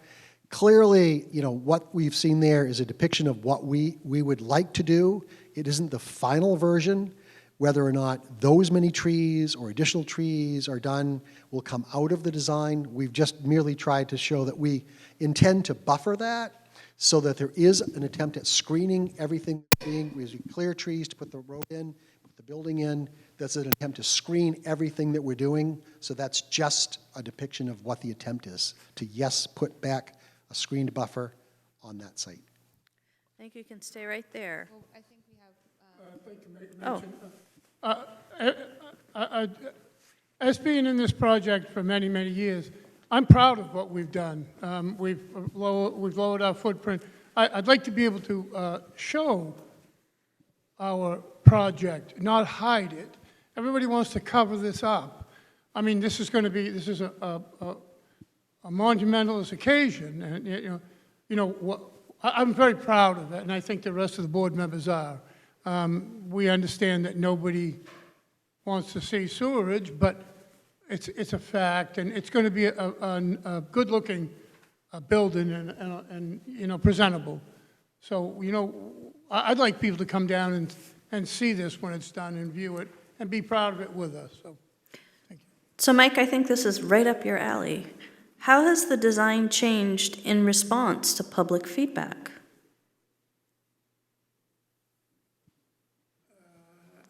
Clearly, what we've seen there is a depiction of what we would like to do. It isn't the final version. Whether or not those many trees or additional trees are done will come out of the design. We've just merely tried to show that we intend to buffer that so that there is an attempt at screening everything as we clear trees to put the road in, put the building in. That's an attempt to screen everything that we're doing. So that's just a depiction of what the attempt is, to, yes, put back a screened buffer on that site. I think you can stay right there. Well, I think we have. As being in this project for many, many years, I'm proud of what we've done. We've lowered our footprint. I'd like to be able to show our project, not hide it. Everybody wants to cover this up. I mean, this is a monumental occasion, and I'm very proud of it, and I think the rest of the board members are. We understand that nobody wants to see sewerage, but it's a fact, and it's going to be a good-looking building and presentable. So I'd like people to come down and see this when it's done and view it and be proud of it with us. So, thank you. So, Mike, I think this is right up your alley. How has the design changed in response to public feedback?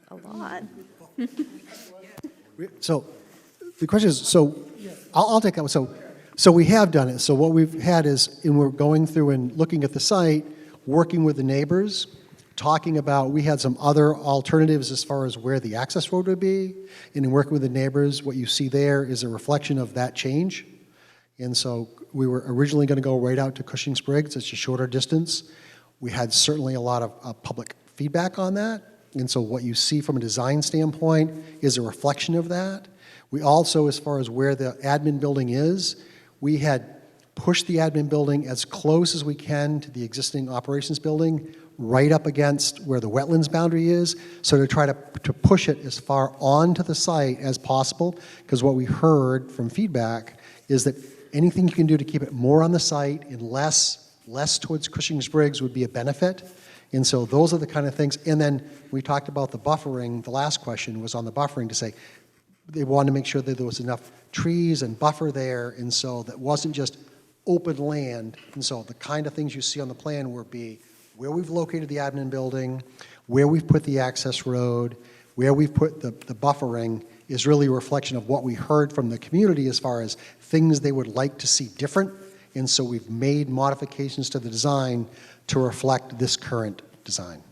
A lot. So the question is, so I'll take that one. So we have done it. So what we've had is, and we're going through and looking at the site, working with the neighbors, talking about, we had some other alternatives as far as where the access road would be, and in working with the neighbors, what you see there is a reflection of that change. And so we were originally going to go right out to Cushing Spriggs. It's a shorter distance. We had certainly a lot of public feedback on that. And so what you see from a design standpoint is a reflection of that. We also, as far as where the admin building is, we had pushed the admin building as close as we can to the existing operations building, right up against where the wetlands boundary is, so to try to push it as far onto the site as possible, because what we heard from feedback is that anything you can do to keep it more on the site and less towards Cushing Spriggs would be a benefit. And so those are the kind of things. And then we talked about the buffering. The last question was on the buffering, to say they wanted to make sure that there was enough trees and buffer there, and so that wasn't just open land. And so the kind of things you see on the plan would be where we've located the admin building, where we've put the access road, where we've put the buffering is really a reflection of what we heard from the community as far as things they would like to see different. And so we've made modifications to the design to reflect this current design.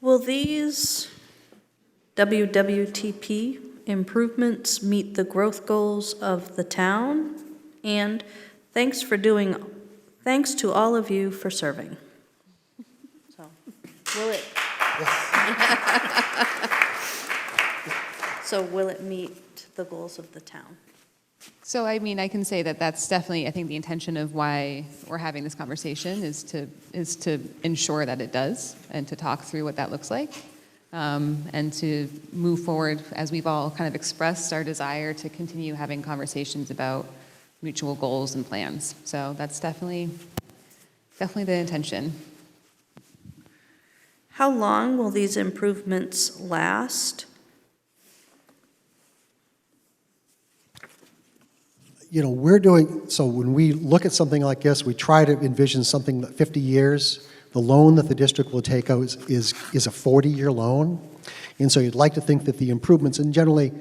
Will these WWTP improvements meet the growth goals of the town? And thanks to all of you for serving. So, will it? So will it meet the goals of the town? So, I mean, I can say that that's definitely, I think, the intention of why we're having this conversation is to ensure that it does, and to talk through what that looks like, and to move forward as we've all kind of expressed our desire to continue having conversations about mutual goals and plans. So that's definitely the intention. How long will these improvements last? You know, so when we look at something like this, we try to envision something that 50 years. The loan that the district will take out is a 40-year loan. And so you'd like to think that the improvements, and generally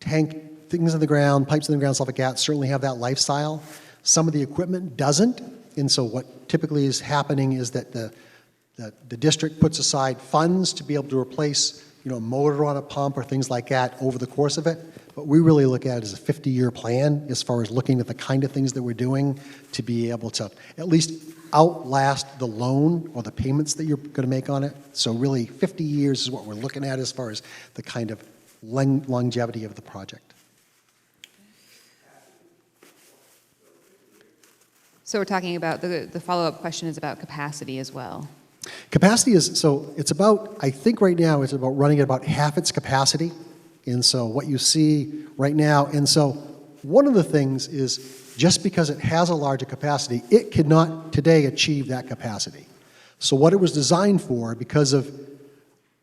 things in the ground, pipes in the ground, stuff like that, certainly have that lifestyle. Some of the equipment doesn't. And so what typically is happening is that the district puts aside funds to be able to replace, a motor on a pump or things like that over the course of it. But we really look at it as a 50-year plan as far as looking at the kind of things that we're doing to be able to at least outlast the loan or the payments that you're going to make on it. So really 50 years is what we're looking at as far as the kind of longevity of the project. So we're talking about, the follow-up question is about capacity as well. Capacity it's about, I think right now it's about running at about half its capacity. And so what you see right now, and so one of the things is just because it has a larger capacity, it cannot today achieve that capacity. So what it was designed for, because of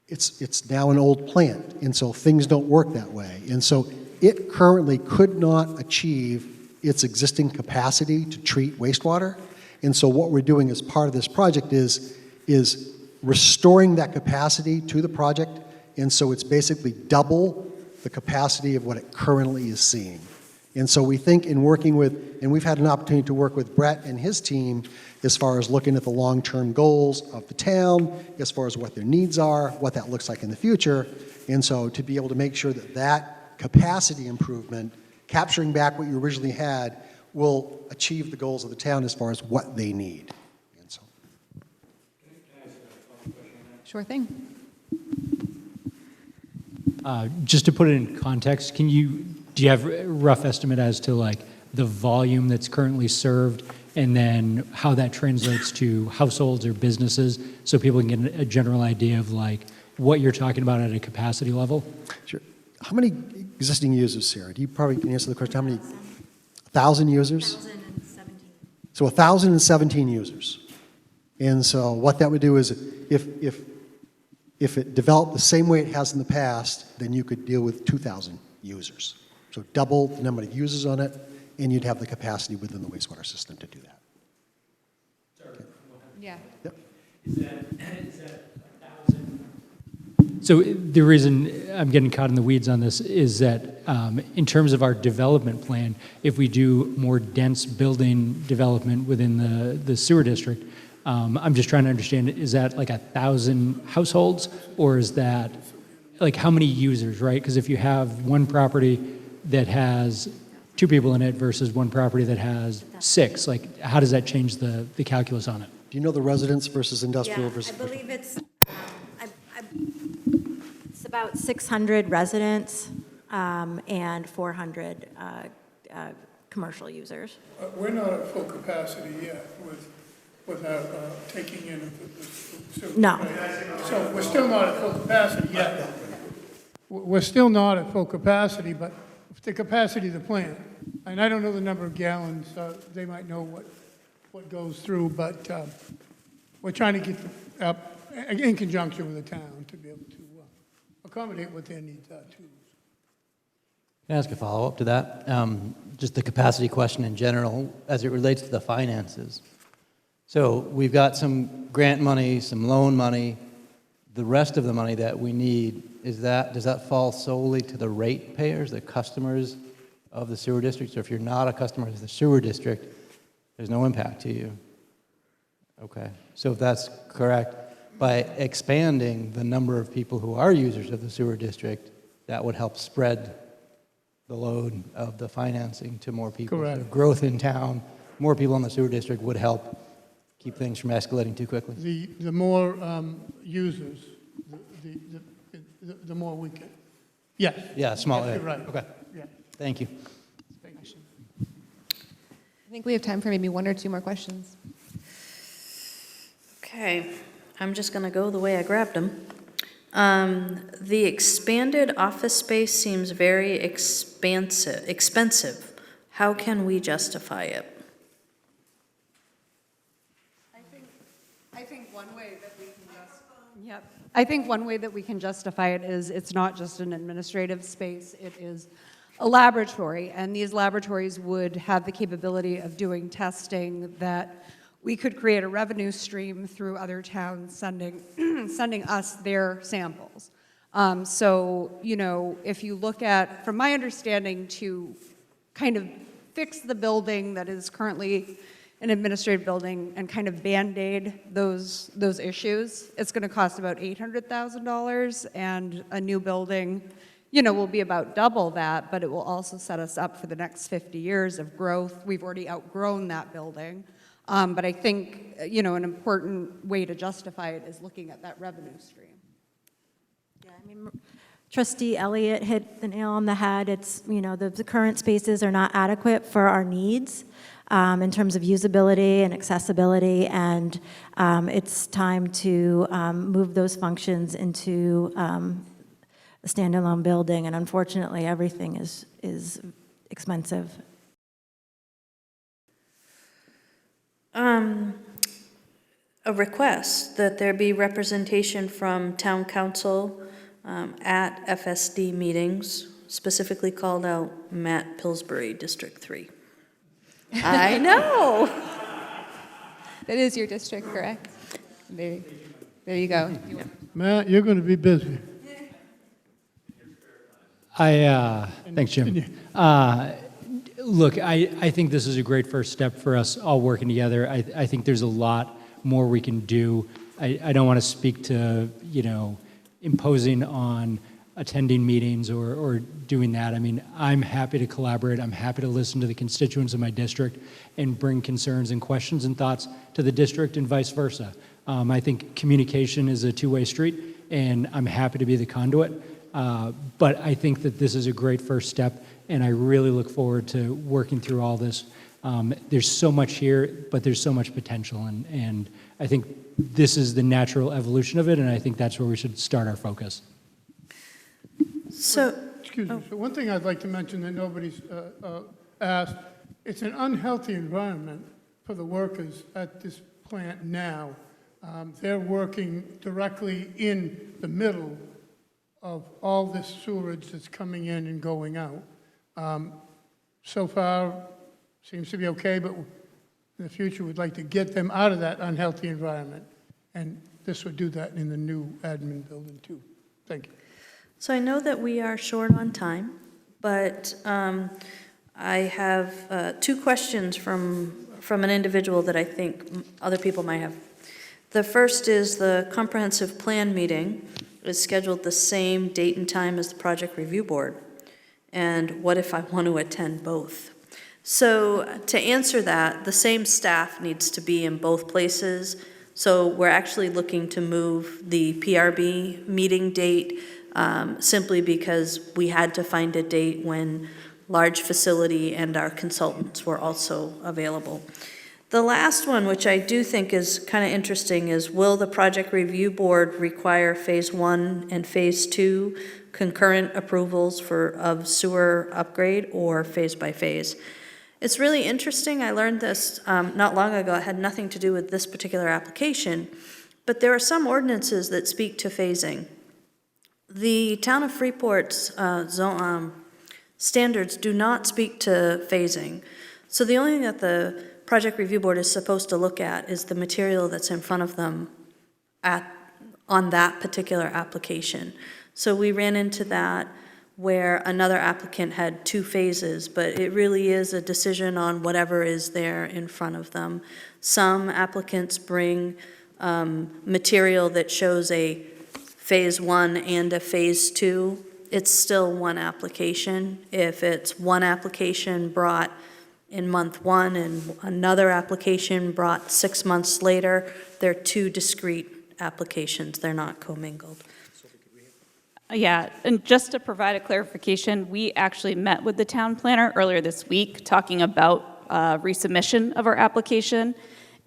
it's now an old plant, and so things don't work that way. And so it currently could not achieve its existing capacity to treat wastewater. And so what we're doing as part of this project is restoring that capacity to the project. And so it's basically double the capacity of what it currently is seeing. And so we think in working with, and we've had an opportunity to work with Brett and his team as far as looking at the long-term goals of the town, as far as what their needs are, what that looks like in the future. And so to be able to make sure that that capacity improvement, capturing back what you originally had, will achieve the goals of the town as far as what they need. And so. Sure thing. Just to put it in context, do you have a rough estimate as to like the volume that's currently served, and then how that translates to households or businesses, so people can get a general idea of like what you're talking about at a capacity level? Sure. How many existing users, Sarah? Do you probably can answer the question? How many? 1,000 users? 1,017. So 1,017 users. And so what that would do is if it developed the same way it has in the past, then you could deal with 2,000 users. So double the number of users on it, and you'd have the capacity within the wastewater system to do that. Yeah. Yep. Is that 1,000? So the reason I'm getting caught in the weeds on this is that in terms of our development plan, if we do more dense building development within the sewer district, I'm just trying to understand, is that like 1,000 households, or is that like how many users, right? Because if you have one property that has 2 people in it versus one property that has 6, like how does that change the calculus on it? Do you know the residents versus industrial Yeah, versus? I believe it's about 600 residents and 400 commercial users. We're not at full capacity yet without taking in the sewer. No. So we're still not at full capacity yet. We're still not at full capacity, but the capacity of the plant, and I don't know the number of gallons, they might know what goes through, but we're trying to get up in conjunction with the town to be able to accommodate what their needs are too. Can I ask a follow-up to that? Just the capacity question in general as it relates to the finances. So we've got some grant money, some loan money. The rest of the money that we need, does that fall solely to the ratepayers, the customers of the sewer district? So if you're not a customer of the sewer district, there's no impact to you. Okay. So if that's correct, by expanding the number of people who are users of the sewer district, that would help spread the load of the financing to more people. Correct. So growth in town, more people in the sewer district would help keep things from escalating too quickly. The more users, the more we can. Yes. Yeah, small. Yes, you're right. Okay. Yeah. Thank you. I think we have time for maybe 1 or 2 more questions. Okay, I'm just going to go the way I grabbed them. The expanded office space seems very expensive. How can we justify it? I think one way that we can I think one way that we can justify it is it's not just an administrative space, it is a laboratory, and these laboratories would have the capability of doing testing that we could create a revenue stream through other towns sending us their samples. So, you know, if you look at, from my understanding, to kind of fix the building that is currently an administrative building and kind of Band-Aid those issues, it's going to cost about $800,000, and a new building, you know, will be about double that, but it will also set us up for the next 50 years of growth. We've already outgrown that building. But I think, you know, an important way to justify it is looking at that revenue stream. Yeah, I mean, Trustee Elliott hit the nail on the head. It's, you know, the current spaces are not adequate for our needs in terms of usability and accessibility, and it's time to move those functions into a standalone building, and unfortunately, everything is expensive. A request that there be representation from town council at FSD meetings, specifically called out Matt Pillsbury, District 3. I know. That is your district, correct? There you go. Matt, you're going to be busy. Thanks, Jim. Look, I think this is a great first step for us all working together. I think there's a lot more we can do. I don't want to speak to, you know, imposing on attending meetings or doing that. I mean, I'm happy to collaborate. I'm happy to listen to the constituents of my district and bring concerns and questions and thoughts to the district and vice versa. I think communication is a two-way street, and I'm happy to be the conduit. But I think that this is a great first step, and I really look forward to working through all this. There's so much here, but there's so much potential, and I think this is the natural evolution of it, and I think that's where we should start our focus. So, excuse me. So one thing I'd like to mention that nobody's asked, it's an unhealthy environment for the workers at this plant now. They're working directly in the middle of all this sewerage that's coming in and going out. So far, seems to be okay, but in the future, we'd like to get them out of that unhealthy environment. And this would do that in the new admin building, too. Thank you. So I know that we are short on time, but I have two questions from an individual that I think other people might have. The first is the comprehensive plan meeting is scheduled the same date and time as the project review board. And what if I want to attend both? So to answer that, the same staff needs to be in both places. So we're actually looking to move the PRB meeting date simply because we had to find a date when large facility and our consultants were also available. The last one, which I do think is kind of interesting, is will the project review board require phase 1 and phase 2 concurrent approvals of sewer upgrade or phase by phase? It's really interesting. I learned this not long ago. It had nothing to do with this particular application, but there are some ordinances that speak to phasing. The town of Freeport's standards do not speak to phasing. So the only thing that the project review board is supposed to look at is the material that's in front of them on that particular application. So we ran into that where another applicant had 2 phases, but it really is a decision on whatever is there in front of them. Some applicants bring material that shows a phase 1 and a phase 2. It's still one application. If it's one application brought in month 1 and another application brought 6 months later, they're 2 discrete applications. They're not commingled. Yeah, and just to provide a clarification, we actually met with the town planner earlier this week talking about resubmission of our application.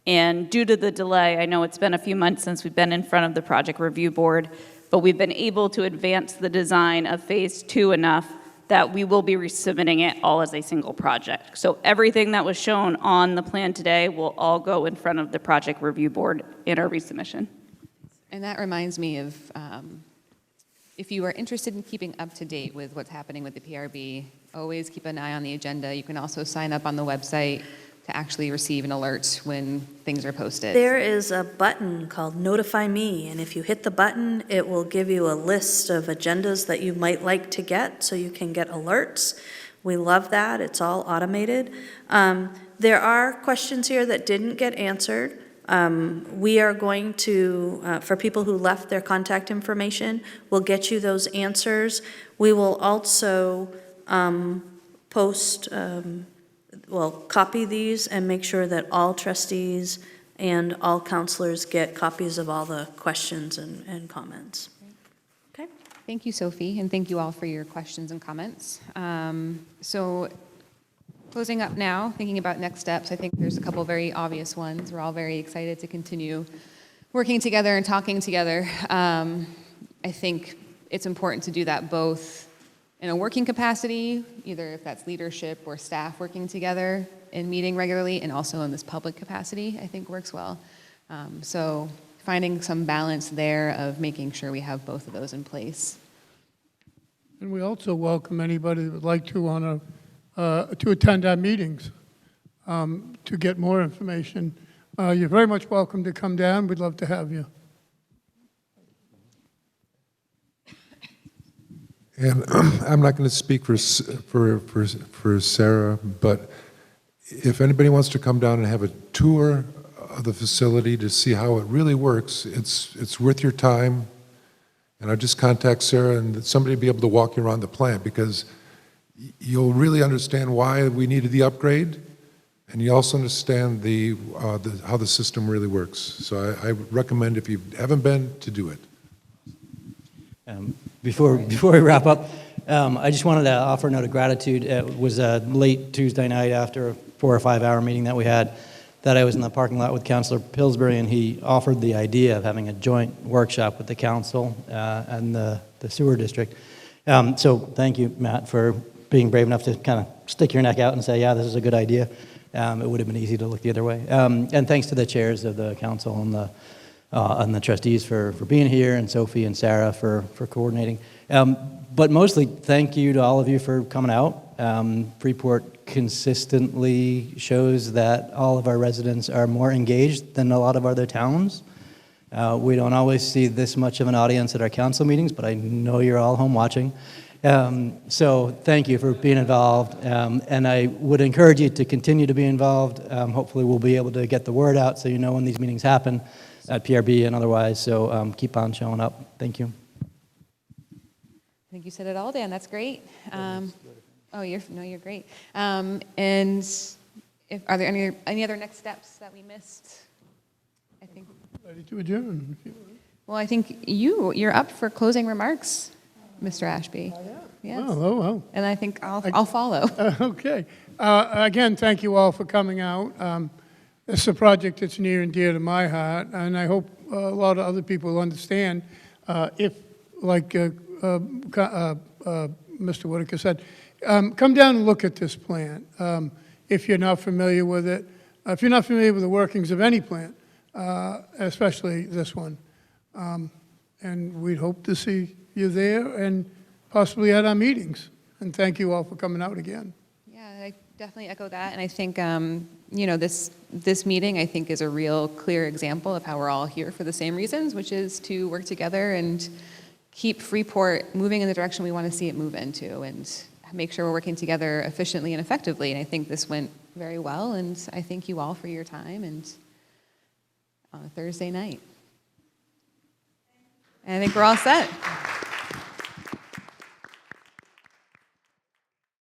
And due to the delay, I know it's been a few months since we've been in front of the project review board, but we've been able to advance the design of phase 2 enough that we will be resubmitting it all as a single project. So everything that was shown on the plan today will all go in front of the project review board in our resubmission. And that reminds me of, if you are interested in keeping up to date with what's happening with the PRB, always keep an eye on the agenda. You can also sign up on the website to actually receive an alert when things are posted. There is a button called Notify Me, and if you hit the button, it will give you a list of agendas that you might like to get so you can get alerts. We love that. It's all automated. There are questions here that didn't get answered. We are going to, for people who left their contact information, we'll get you those answers. We will also copy these and make sure that all trustees and all counselors get copies of all the questions and comments. Okay? Thank you, Sophie, and thank you all for your questions and comments. So closing up now, thinking about next steps, I think there's a couple very obvious ones. We're all very excited to continue working together and talking together. I think it's important to do that both in a working capacity, either if that's leadership or staff working together and meeting regularly, and also in this public capacity, I think works well. So finding some balance there of making sure we have both of those in place. And we also welcome anybody that would like to to attend our meetings to get more information. You're very much welcome to come down. We'd love to have you. And I'm not going to speak for Sarah, but if anybody wants to come down and have a tour of the facility to see how it really works, it's worth your time. And I'll just contact Sarah and somebody will be able to walk you around the plant, because you'll really understand why we needed the upgrade, and you also understand how the system really works. So I recommend, if you haven't been, to do it. Before we wrap up, I just wanted to offer a note of gratitude. It was a late Tuesday night after a 4 or 5 hour meeting that we had, that I was in the parking lot with Councilor Pillsbury, and he offered the idea of having a joint workshop with the council and the sewer district. So thank you, Matt, for being brave enough to kind of stick your neck out and say, yeah, this is a good idea. It would have been easy to look the other way. And thanks to the chairs of the council and the trustees for being here, and Sophie and Sarah for coordinating. But mostly, thank you to all of you for coming out. Freeport consistently shows that all of our residents are more engaged than a lot of other towns. We don't always see this much of an audience at our council meetings, but I know you're all home watching. So thank you for being involved, and I would encourage you to continue to be involved. Hopefully we'll be able to get the word out so you know when these meetings happen at PRB and otherwise, so keep on showing up. Thank you. I think you said it all, Dan. That's great. You're great. And are there any other next steps that we missed? I think. Ready to adjourn. Well, I think you're up for closing remarks, Mr. Ashby. Yes. Oh. And I think I'll follow. Okay. Again, thank you all for coming out. This is a project that's near and dear to my heart, and I hope a lot of other people will understand if, like Mr. Whitaker said, come down and look at this plant if you're not familiar with it. If you're not familiar with the workings of any plant, especially this one. And we'd hope to see you there and possibly at our meetings. And thank you all for coming out again. Yeah, I definitely echo that. And I think, this meeting, I think, is a real clear example of how we're all here for the same reasons, which is to work together and keep Freeport moving in the direction we want to see it move into and make sure we're working together efficiently and effectively. And I think this went very well. And I thank you all for your time and on a Thursday night. And I think we're all set.